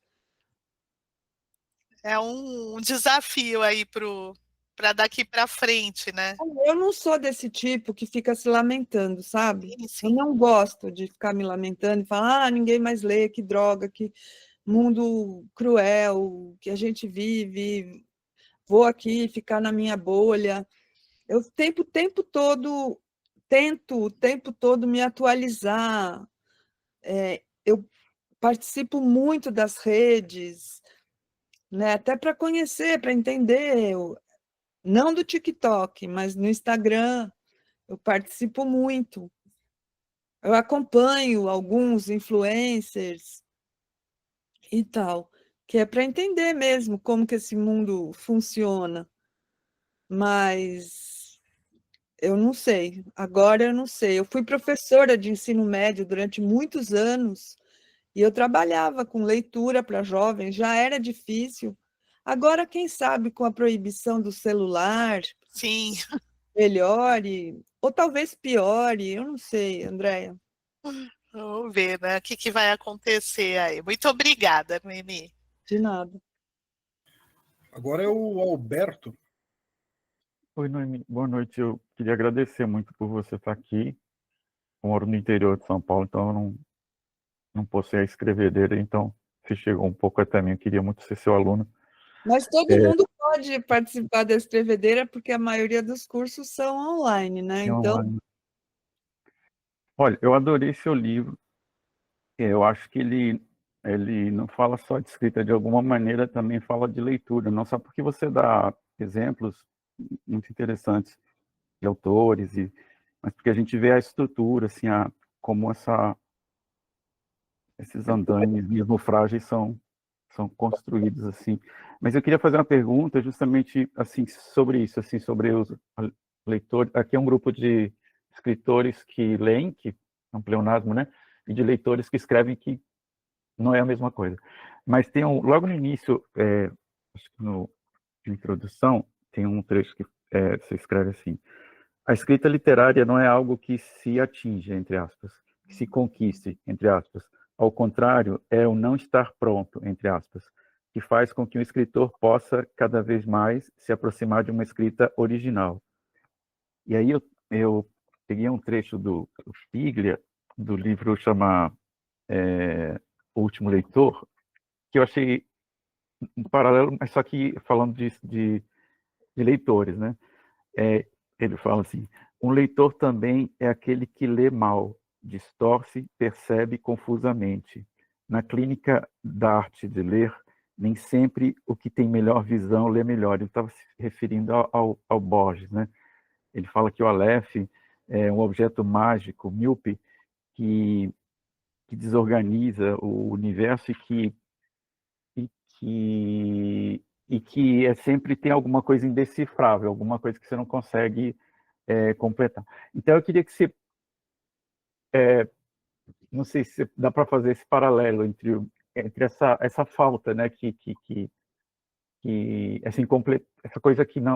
É um desafio aí para daqui para frente, né? Eu não sou desse tipo que fica se lamentando, sabe? Sim, Eu sim. não gosto de ficar me lamentando e falar, ninguém mais lê, que droga, que mundo cruel que a gente vive, vou aqui ficar na minha bolha. Eu tento o tempo todo me atualizar. Eu participo muito das redes, né? Até para conhecer, para entender, não do TikTok, mas no Instagram, eu participo muito. Eu acompanho alguns influencers e tal, que é para entender mesmo como que esse mundo funciona. mas eu não sei. Agora eu não sei. Eu fui professora de ensino médio durante muitos anos e eu trabalhava com leitura para jovens, já era difícil. Agora, quem sabe, com a proibição do celular, Sim. melhore, ou talvez piore, eu não sei, Andréia. Vamos ver, né? O que vai acontecer aí. Muito obrigada, Noemi. De nada. Agora é o Alberto. Oi, Noemi. Boa noite. Eu queria agradecer muito por você estar aqui. Eu moro no interior de São Paulo, então eu não posso ir à escrevedeira, então você chegou um pouco até mim. Eu queria muito ser seu aluno. Mas todo mundo pode participar da escrevedeira, porque a maioria dos cursos são online, né? Então, olha, eu adorei seu livro. Eu acho que ele não fala só de escrita, de alguma maneira também fala de leitura, não só porque você dá exemplos muito interessantes de autores, mas porque a gente vê a estrutura, assim, como esses andaimes, mesmo frágeis, são construídos assim. Mas eu queria fazer uma pergunta justamente assim sobre isso, assim, sobre os leitores. Aqui é um grupo de escritores que leem, que é um pleonasmo, né? E de leitores que escrevem, que não é a mesma coisa. Mas tem logo no início, acho que na introdução, tem um trecho que você escreve assim: a escrita literária não é algo que se atinge, entre aspas, que se conquiste, entre aspas. Ao contrário, é o não estar pronto, entre aspas, que faz com que o escritor possa cada vez mais se aproximar de uma escrita original. E aí eu peguei um trecho do Piglia, do livro chama O Último Leitor, que eu achei um paralelo, mas só que falando de leitores, né? Ele fala assim: um leitor também é aquele que lê mal, distorce, percebe confusamente. Na clínica da arte de ler, nem sempre o que tem melhor visão lê melhor. Ele estava se referindo ao Borges, né? Ele fala que o Aleph é um objeto mágico, míope, que desorganiza o universo e que sempre tem alguma coisa indecifrável, alguma coisa que você não consegue completar. Então, eu queria que você... não sei se dá para fazer esse paralelo entre essa falta, né, essa coisa que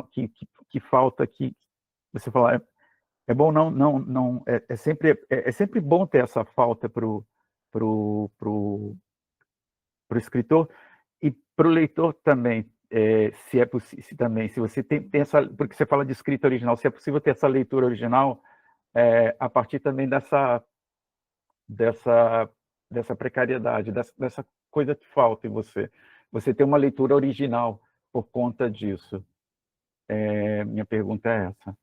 falta, que você fala, é bom não é sempre bom ter essa falta pro escritor e para o leitor também, se é possível, se você tem essa, porque você fala de escrita original, se é possível ter essa leitura original a partir também dessa precariedade, dessa coisa que falta em você. Você tem uma leitura original por conta disso. Minha pergunta é essa.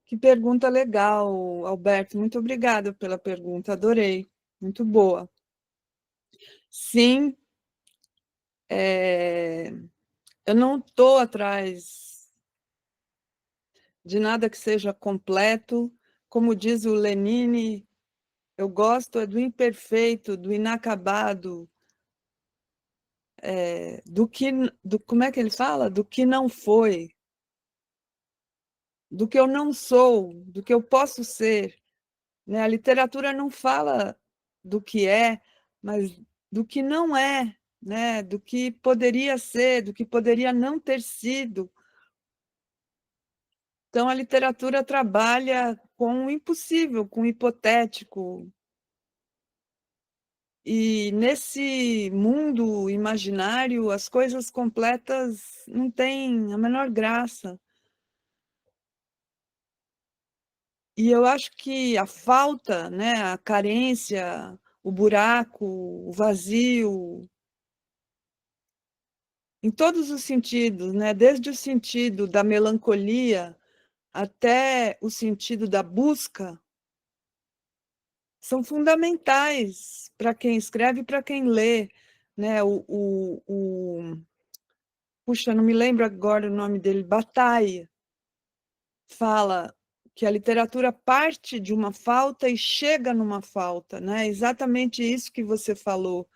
que pergunta legal, Alberto. Muito obrigada pela pergunta, adorei. Muito boa. Sim, eu não estou atrás de nada que seja completo. Como diz o Lenine, eu gosto do imperfeito, do inacabado, como é que ele fala? Do que não foi, do que eu não sou, do que eu posso ser. Né? A literatura não fala do que é, mas do que não é, né? Do que poderia ser, do que poderia não ter sido. Então, a literatura trabalha com o impossível, com o hipotético. E nesse mundo imaginário, as coisas completas não têm a menor graça. E eu acho que a falta, né, a carência, o buraco, o vazio, em todos os sentidos, né, desde o sentido da melancolia até o sentido da busca, são fundamentais para quem escreve e para quem lê. Né? Puxa, não me lembro agora o nome dele, Bataille, fala que a literatura parte de uma falta e chega numa falta, né? Exatamente isso que você falou.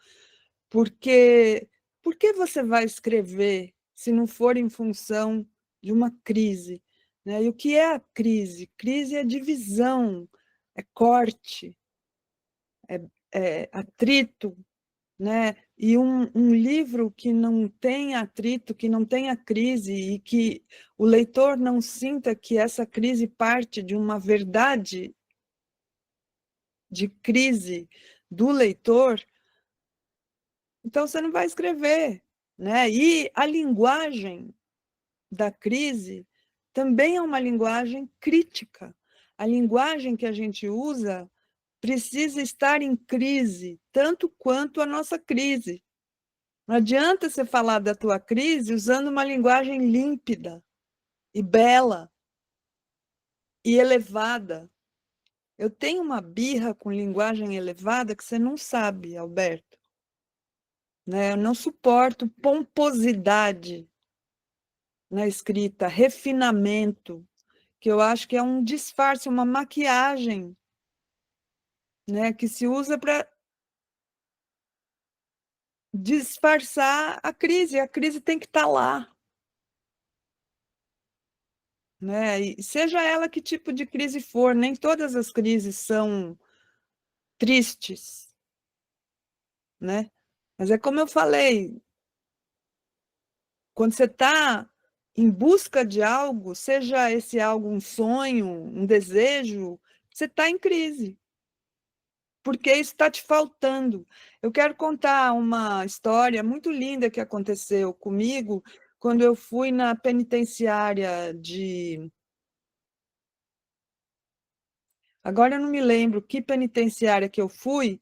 Porque por que você vai escrever se não for em função de uma crise, né? E o que é a crise? Crise é divisão, é corte, é atrito, né? E um livro que não tem atrito, que não tenha crise, e que o leitor não sinta que essa crise parte de uma verdade de crise do leitor, então você não vai escrever, né? E a linguagem da crise também é uma linguagem crítica. A linguagem que a gente usa precisa estar em crise, tanto quanto a nossa crise. Não adianta você falar da tua crise usando uma linguagem límpida e bela e elevada. Eu tenho uma birra com linguagem elevada que você não sabe, Alberto. Né? Eu não suporto pomposidade na escrita, refinamento, que eu acho que é um disfarce, uma maquiagem, né? Que se usa para disfarçar a crise tem que estar lá. Né? E seja ela que tipo de crise for, nem todas as crises são tristes, né? Mas é como eu falei, quando você está em busca de algo, seja esse algo um sonho, um desejo, você está em crise, porque isso está te faltando. Eu quero contar uma história muito linda que aconteceu comigo quando eu fui na penitenciária de... Agora eu não me lembro que penitenciária que eu fui,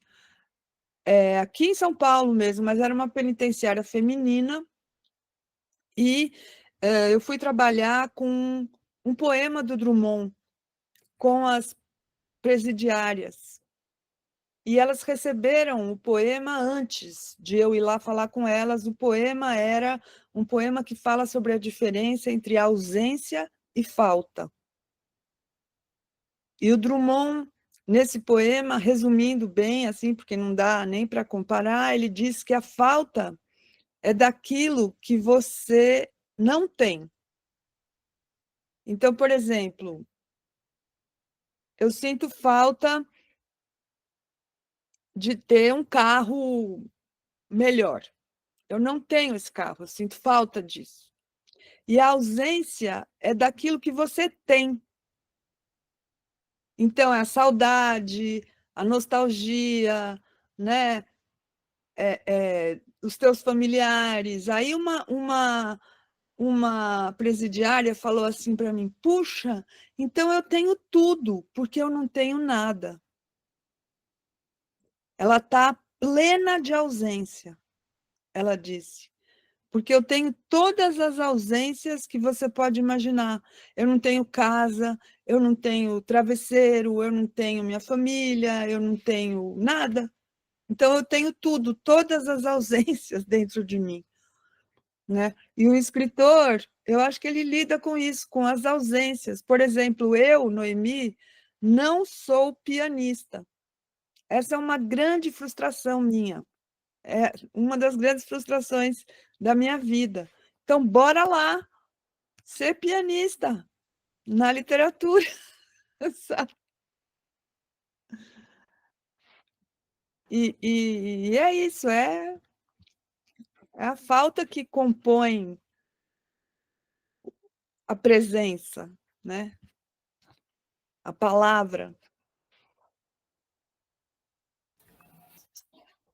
aqui em São Paulo mesmo, mas era uma penitenciária feminina, e eu fui trabalhar com um poema do Drummond, com as presidiárias. E elas receberam o poema antes de eu ir lá falar com elas. O poema era um poema que fala sobre a diferença entre ausência e falta. E o Drummond, nesse poema, resumindo bem, assim, porque não dá nem para comparar, ele diz que a falta é daquilo que você não tem. Então, por exemplo, eu sinto falta de ter um carro melhor. Eu não tenho esse carro, eu sinto falta disso. E a ausência é daquilo que você tem. Então, é a saudade, a nostalgia, né? Os teus familiares. Aí uma presidiária falou assim para mim: puxa, então eu tenho tudo, porque eu não tenho nada. Ela está plena de ausência, ela disse, porque eu tenho todas as ausências que você pode imaginar. Eu não tenho casa, eu não tenho travesseiro, eu não tenho minha família, eu não tenho nada. Então, eu tenho tudo, todas as ausências dentro de mim. Né? E o escritor, eu acho que ele lida com isso, com as ausências. Por exemplo, eu, Noemi, não sou pianista. Essa é uma grande frustração minha. É uma das grandes frustrações da minha vida. Então, bora lá ser pianista na literatura. Sabe? E é isso, é a falta que compõe a presença, né? A palavra.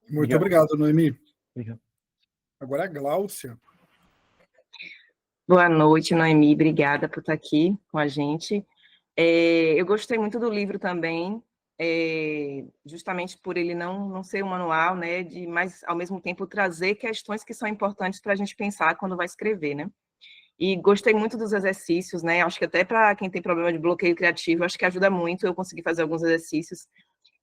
Muito obrigado, Noemi. Obrigado. Agora a Gláucia. Boa noite, Noemi. Obrigada por estar aqui com a gente. Eu gostei muito do livro também, justamente por ele não ser um manual, né, mas, ao mesmo tempo, trazer questões que são importantes para a gente pensar quando vai escrever, né? E gostei muito dos exercícios, né? Acho que até para quem tem problema de bloqueio criativo, acho que ajuda muito eu conseguir fazer alguns exercícios.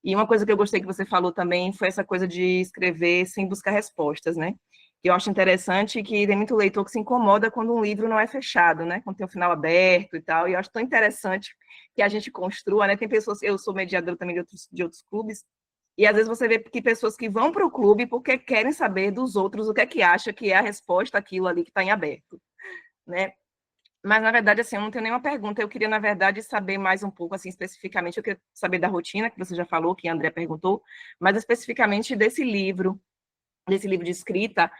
E uma coisa que eu gostei que você falou também foi essa coisa de escrever sem buscar respostas, né? Eu acho interessante que tem muito leitor que se incomoda quando um livro não é fechado, né? Quando tem um final aberto e tal. E eu acho tão interessante que a gente construa, né? Tem pessoas, eu sou mediadora também de outros clubes, e às vezes você vê que pessoas que vão para o clube porque querem saber dos outros o que é que acha que é a resposta àquilo ali que está em aberto, né? Mas, na verdade, assim, eu não tenho nenhuma pergunta. Eu queria, na verdade, saber mais um pouco, assim, especificamente, eu queria saber da rotina, que você já falou, que a André perguntou, mas especificamente desse livro de escrita,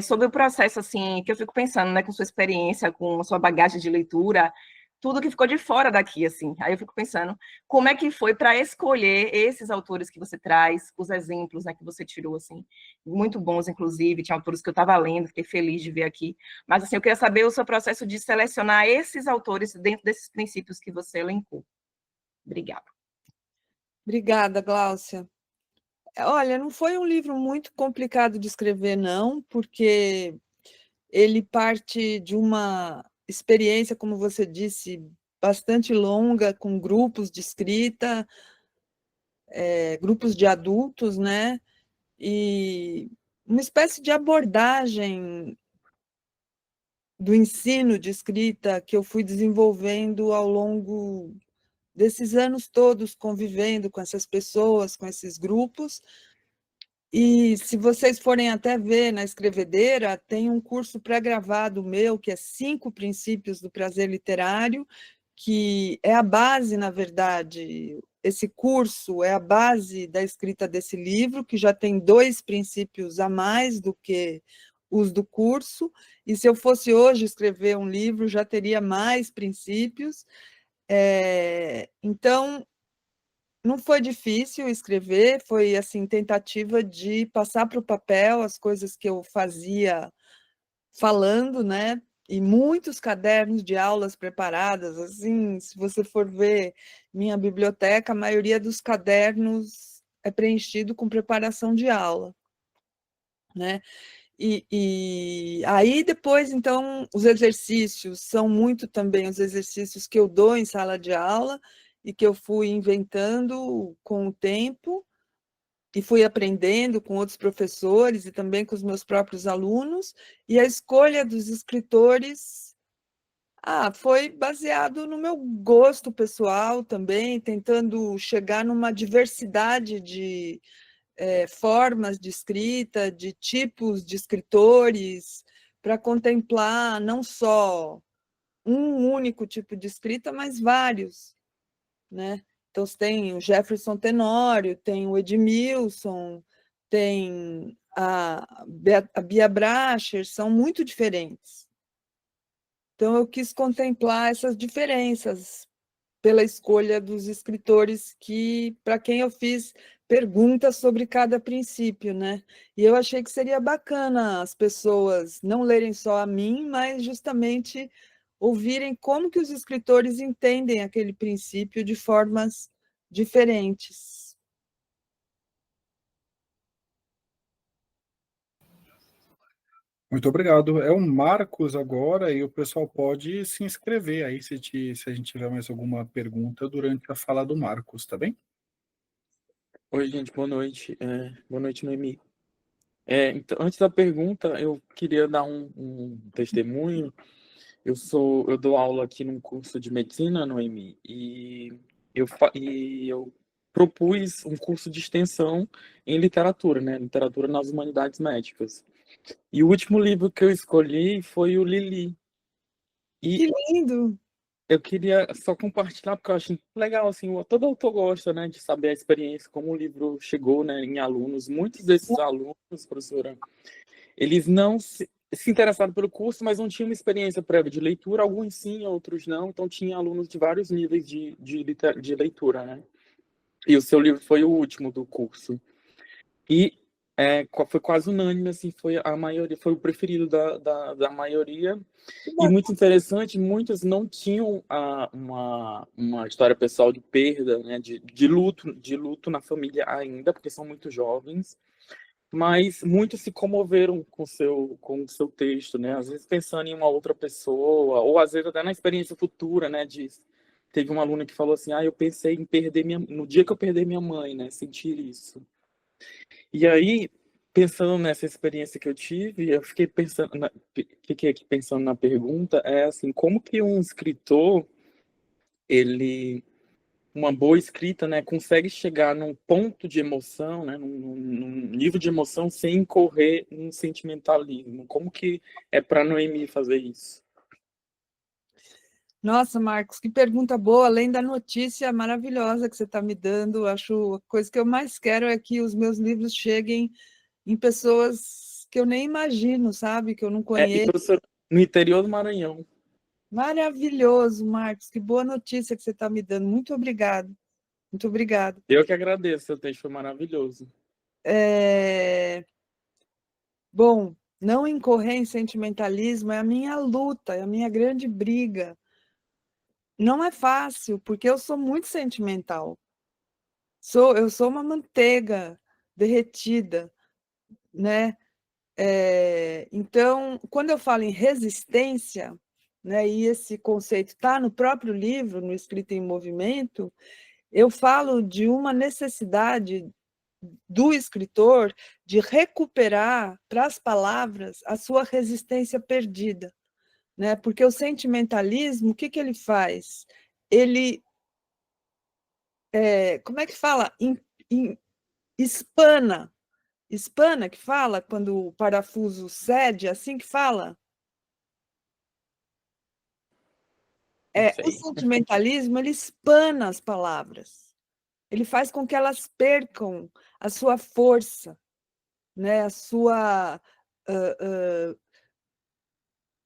sobre o processo, assim, que eu fico pensando, né, com sua experiência, com sua bagagem de leitura, tudo que ficou de fora daqui, assim. Aí eu fico pensando, como é que foi para escolher esses autores que você traz, os exemplos, né, que você tirou, assim, muito bons, inclusive, tinha autores que eu estava lendo, fiquei feliz de ver aqui. Mas, assim, eu queria saber o seu processo de selecionar esses autores dentro desses princípios que você elencou. Obrigada. Obrigada, Gláucia. Olha, não foi um livro muito complicado de escrever, não, porque ele parte de uma experiência, como você disse, bastante longa, com grupos de escrita, grupos de adultos, né? E uma espécie de abordagem do ensino de escrita que eu fui desenvolvendo ao longo desses anos todos, convivendo com essas pessoas, com esses grupos. E se vocês forem até ver na Escrevedeira, tem um curso pré-gravado meu, que é 5 princípios do prazer literário, que é a base, na verdade, esse curso é a base da escrita desse livro, que já tem 2 princípios a mais do que os do curso, e se eu fosse hoje escrever um livro, já teria mais princípios. Então, não foi difícil escrever, foi assim, tentativa de passar para o papel as coisas que eu fazia falando, né? E muitos cadernos de aulas preparadas, assim, se você for ver minha biblioteca, a maioria dos cadernos é preenchido com preparação de aula, né? E aí depois, então, os exercícios são muito também os exercícios que eu dou em sala de aula e que eu fui inventando com o tempo e fui aprendendo com outros professores e também com os meus próprios alunos, e a escolha dos escritores foi baseado no meu gosto pessoal também, tentando chegar numa diversidade de formas de escrita, de tipos de escritores, para contemplar não só um único tipo de escrita, mas vários, né? Então, tem o Jefferson Tenório, tem o Edmilson, tem a Bia Bracher, são muito diferentes. Então, eu quis contemplar essas diferenças pela escolha dos escritores para quem eu fiz perguntas sobre cada princípio, né? E eu achei que seria bacana as pessoas não lerem só a mim, mas justamente ouvirem como que os escritores entendem aquele princípio de formas diferentes. Muito obrigado. É o Marcos agora e o pessoal pode se inscrever aí se a gente tiver mais alguma pergunta durante a fala do Marcos, tá bem? Oi, gente, boa noite. Boa noite, Noemi. Então, antes da pergunta, eu queria dar um testemunho. Eu dou aula aqui num curso de medicina, Noemi, e eu propus um curso de extensão em literatura, né? Literatura nas humanidades médicas. E o último livro que eu escolhi foi o Lili. E Que lindo! eu queria só compartilhar, porque eu acho legal, assim, todo autor gosta, né, de saber a experiência, como o livro chegou, né, em alunos. Muitos desses alunos, professora, eles não se interessaram pelo curso, mas não tinham uma experiência prévia de leitura, alguns sim, outros não, então tinha alunos de vários níveis de leitura, né. E o seu livro foi o último do curso. E foi quase unânime, assim, foi a maioria, foi o preferido da maioria. E muito interessante, muitos não tinham uma história pessoal de perda, né, de luto na família ainda, porque são muito jovens, mas muitos se comoveram com o seu texto, né, às vezes pensando em uma outra pessoa, ou às vezes até na experiência futura, né, teve uma aluna que falou assim, eu pensei em perder no dia que eu perder minha mãe, né, sentir isso. E aí, pensando nessa experiência que eu tive, eu fiquei fiquei aqui pensando na pergunta, assim, como que um escritor, uma boa escrita, né, consegue chegar num ponto de emoção, né, num nível de emoção sem incorrer em sentimentalismo? Como que é para Noemi fazer isso? Nossa, Marcos, que pergunta boa, além da notícia maravilhosa que você está me dando, acho a coisa que eu mais quero é que os meus livros cheguem em pessoas que eu nem imagino, sabe? Que eu não E, conheço. professora, no interior do Maranhão. Maravilhoso, Marcos, que boa notícia que você está me dando. Muito obrigado. Muito obrigado. Eu que agradeço, seu texto foi maravilhoso. Bom, não incorrer em sentimentalismo é a minha luta, é a minha grande briga. Não é fácil, porque eu sou muito sentimental. Eu sou uma manteiga derretida, né? Então, quando eu falo em resistência, né, e esse conceito está no próprio livro, no Escrita em Movimento, eu falo de uma necessidade do escritor de recuperar para as palavras a sua resistência perdida, né? Porque o sentimentalismo, o que ele faz? Ele, como é que fala? Espana. Espana que fala quando o parafuso cede, assim que fala? O sentimentalismo, ele espana as palavras. Ele faz com que elas percam a sua força, né? A sua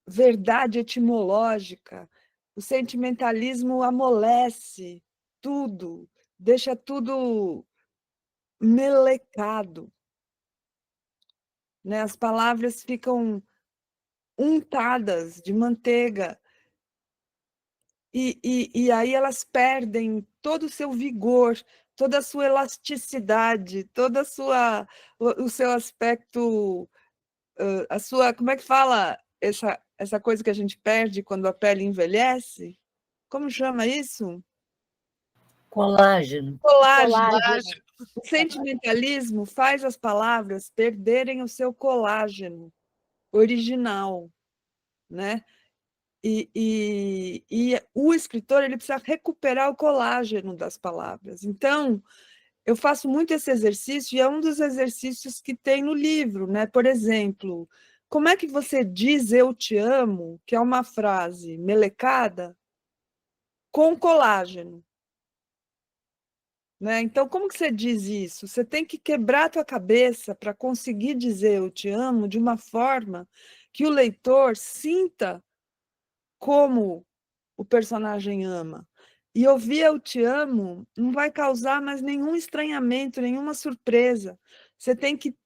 verdade etimológica. O sentimentalismo amolece tudo, deixa tudo melecado, né? As palavras ficam untadas de manteiga e aí elas perdem todo o seu vigor, toda a sua elasticidade, toda a sua o seu aspecto, a sua, como é que fala essa coisa que a gente perde quando a pele envelhece? Como chama isso? Colágeno. Colágeno. O sentimentalismo faz as palavras perderem o seu colágeno original, né? E o escritor ele precisa recuperar o colágeno das palavras. Então, eu faço muito esse exercício, e é um dos exercícios que tem no livro, né? Por exemplo, como é que você diz "eu te amo", que é uma frase melecada, com colágeno? Né? Então, como que você diz isso? Você tem que quebrar a tua cabeça para conseguir dizer "eu te amo" de uma forma que o leitor sinta como o personagem ama. E ouvir "eu te amo" não vai causar mais nenhum estranhamento, nenhuma surpresa. Você tem que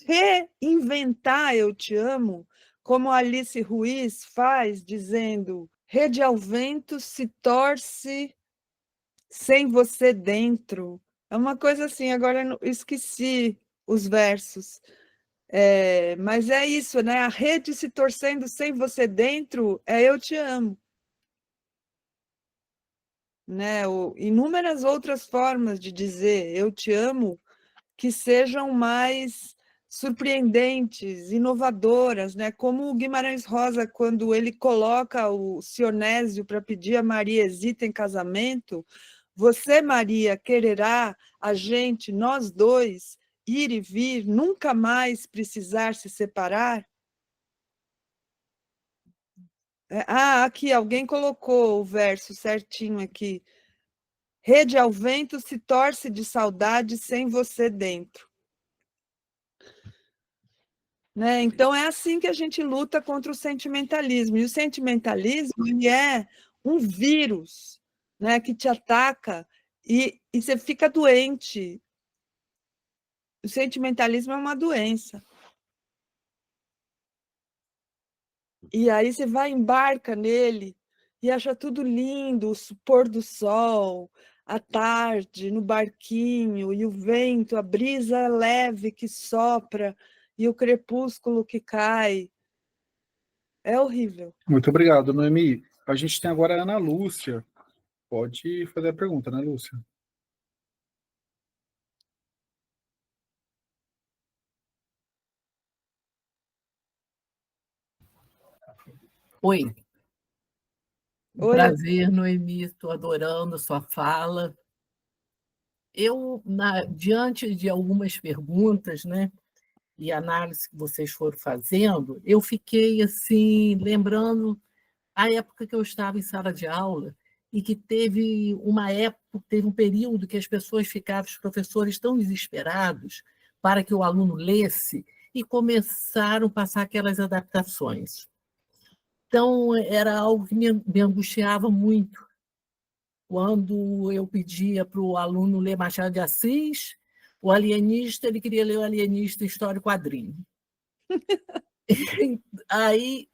reinventar "eu te amo", como a Alice Ruiz faz, dizendo: "Rede ao vento se torce sem você dentro". É uma coisa assim, agora eu esqueci os versos. Mas é isso, né? A rede se torcendo sem você dentro é "eu te amo". Né? Inúmeras outras formas de dizer "eu te amo" que sejam mais surpreendentes, inovadoras, né? Como o Guimarães Rosa, quando ele coloca o Sionésio para pedir a Maria Hesita em casamento: "Você, Maria, quererá a gente, nós dois, ir e vir, nunca mais precisar se separar?" Aqui, alguém colocou o verso certinho aqui. "Rede ao vento se torce de saudade sem você dentro". Né? Então, é assim que a gente luta contra o sentimentalismo. E o sentimentalismo ele é um vírus, né, que te ataca e você fica doente. O sentimentalismo é uma doença. E aí você vai, embarca nele e acha tudo lindo, o pôr do sol, a tarde, no barquinho, e o vento, a brisa leve que sopra, e o crepúsculo que cai. É horrível. Muito obrigado, Noemi. A gente tem agora a Ana Lúcia. Pode fazer a pergunta, Ana Lúcia. Oi. Oi. Prazer, Noemi, estou adorando a sua fala. Eu, diante de algumas perguntas, né, e análise que vocês foram fazendo, eu fiquei assim lembrando a época que eu estava em sala de aula e que teve uma época, teve um período que as pessoas ficavam, os professores tão desesperados para que o aluno lesse e começaram a passar aquelas adaptações. Então, era algo que me angustiava muito quando eu pedia para o aluno ler Machado de Assis, o alienista, ele queria ler o alienista História e Quadrinho. Aí,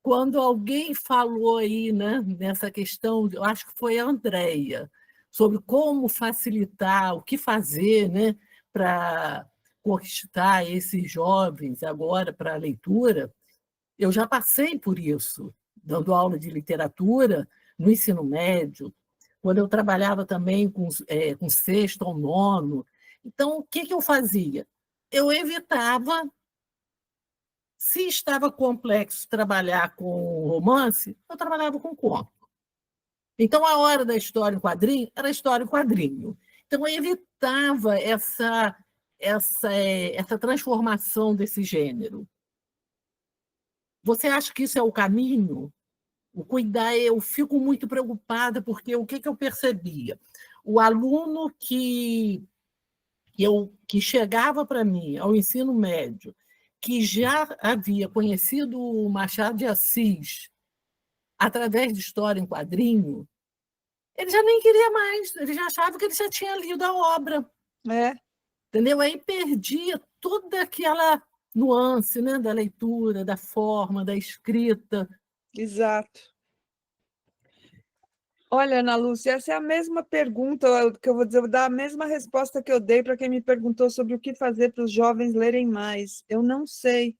quando alguém falou aí, né, nessa questão, eu acho que foi a Andréia, sobre como facilitar, o que fazer, né, para conquistar esses jovens agora para a leitura, eu já passei por isso, dando aula de literatura no ensino médio, quando eu trabalhava também com sexto ou nono. Então, o que eu fazia? Eu evitava, se estava complexo trabalhar com romance, eu trabalhava com conto. Então, a hora da história em quadrinho era história em quadrinho. Então, eu evitava essa transformação desse gênero. Você acha que isso é o caminho? O cuidar, eu fico muito preocupada, porque o que eu percebia? O aluno que chegava para mim ao ensino médio, que já havia conhecido o Machado de Assis através de história em quadrinho, ele já nem queria mais, ele já achava que ele já tinha lido a obra. Entendeu? Aí perdia toda aquela nuance, né, da leitura, da forma, da escrita. Exato. Olha, Ana Lúcia, essa é a mesma pergunta que eu vou dizer, eu vou dar a mesma resposta que eu dei para quem me perguntou sobre o que fazer para os jovens lerem mais. Eu não sei.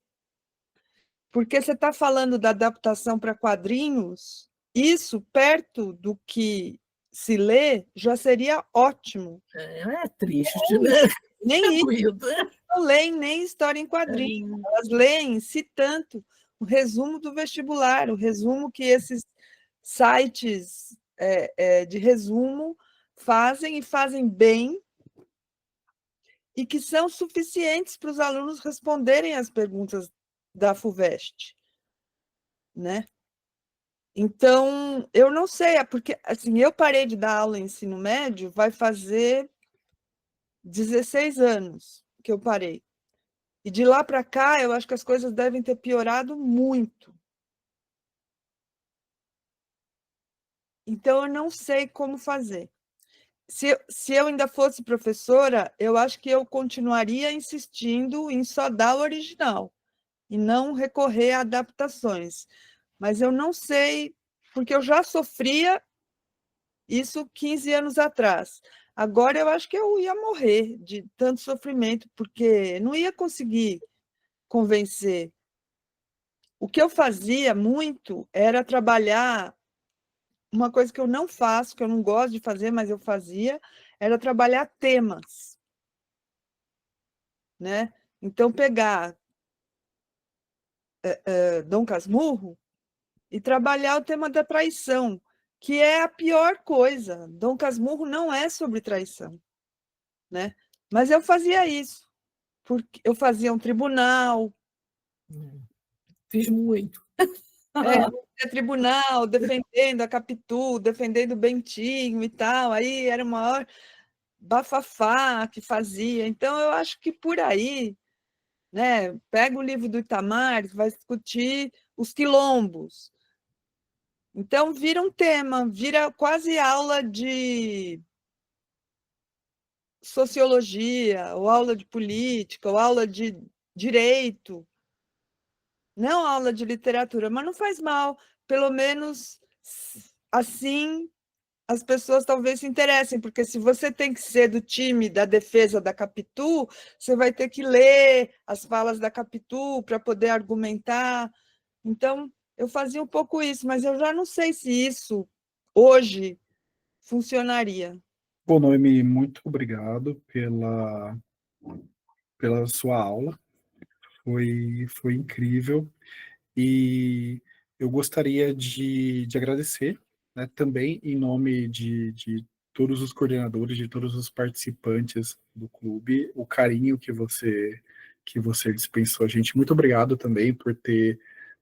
Porque você está falando da adaptação para quadrinhos, isso, perto do que se lê, já seria ótimo. É triste, né? Nem isso. Não leem nem história em quadrinhos. Elas leem, se tanto, o resumo do vestibular, o resumo que esses sites de resumo fazem e fazem bem, e que são suficientes para os alunos responderem as perguntas da FUVEST, né? Então, eu não sei, porque assim, eu parei de dar aula em ensino médio, vai fazer 16 anos que eu parei. E de lá para cá, eu acho que as coisas devem ter piorado muito. Então, eu não sei como fazer. Se eu ainda fosse professora, eu acho que eu continuaria insistindo em só dar o original e não recorrer a adaptações. Mas eu não sei, porque eu já sofria isso 15 anos atrás. Agora eu acho que eu ia morrer de tanto sofrimento, porque não ia conseguir convencer. O que eu fazia muito era trabalhar, uma coisa que eu não faço, que eu não gosto de fazer, mas eu fazia, era trabalhar temas, né? Então, pegar Dom Casmurro e trabalhar o tema da traição, que é a pior coisa. Dom Casmurro não é sobre traição, né? Mas eu fazia isso, porque eu fazia um tribunal. Fiz muito. Tribunal, defendendo a Capitu, defendendo o Bentinho e tal, aí era uma maior bafafá que fazia. Então, eu acho que por aí, né, pega o livro do Itamar, vai discutir os quilombos. Então, vira um tema, vira quase aula de sociologia, ou aula de política, ou aula de direito, não aula de literatura, mas não faz mal, pelo menos assim as pessoas talvez se interessem, porque se você tem que ser do time da defesa da Capitu, você vai ter que ler as falas da Capitu para poder argumentar. Então, eu fazia um pouco isso, mas eu já não sei se isso hoje funcionaria. Bom, Noemi, muito obrigado pela sua aula. Foi incrível. E eu gostaria de agradecer, né, também em nome de todos os coordenadores, de todos os participantes do clube, o carinho que você dispensou a gente. Muito obrigado também por ter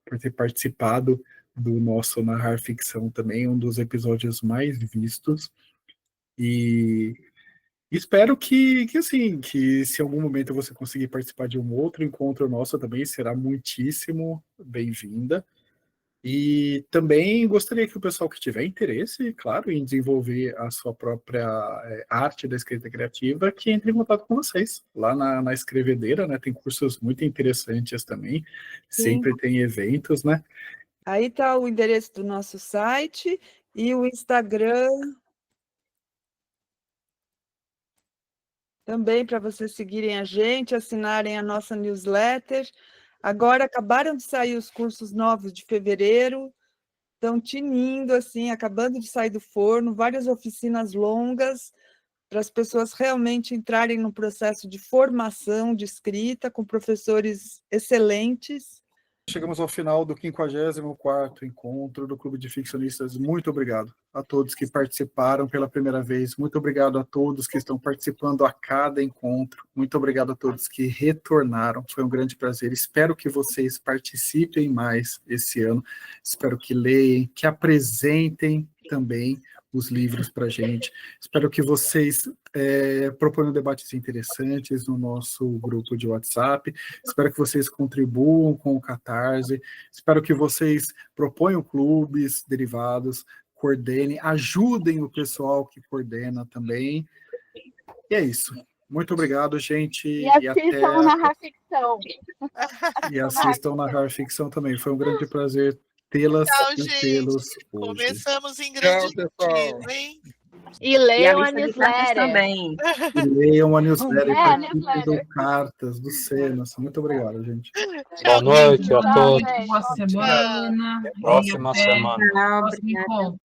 por ter participado do nosso Narrar Ficção também, um dos episódios mais vistos. E espero assim, que se em algum momento você conseguir participar de um outro encontro nosso também, será muitíssimo bem-vinda. E também gostaria que o pessoal que tiver interesse, claro, em desenvolver a sua própria arte da escrita criativa, que entre em contato com vocês, lá na Escrevedeira, né? Tem cursos muito interessantes também, sempre tem eventos, né? Aí está o endereço do nosso site e o Instagram também, para vocês seguirem a gente, assinarem a nossa newsletter. Agora acabaram de sair os cursos novos de fevereiro, estão tinindo, assim, acabando de sair do forno, várias oficinas longas para as pessoas realmente entrarem no processo de formação de escrita com professores excelentes. Chegamos ao final do 54º encontro do Clube de Ficcionistas. Muito obrigado a todos que participaram pela primeira vez. Muito obrigado a todos que estão participando a cada encontro. Muito obrigado a todos que retornaram. Foi um grande prazer. Espero que vocês participem mais esse ano. Espero que leiam, que apresentem também os livros para a gente. Espero que vocês proponham debates interessantes no nosso grupo de WhatsApp. Espero que vocês contribuam com o Catarse. Espero que vocês proponham clubes derivados, coordenem, ajudem o pessoal que coordena também. E é isso. Muito obrigado, gente. E assistam o Narrar Ficção. E assistam Narrar Ficção também. Foi um grande prazer tê-las e tê-los hoje. Começamos em grande estilo, hein? E leiam a lista de cartas newsletter. também. E leiam a newsletter, a participem do Cartas, do Cenas. Muito obrigado, gente. Boa noite a todos. Boa semana. Próxima semana. Próximo encontro.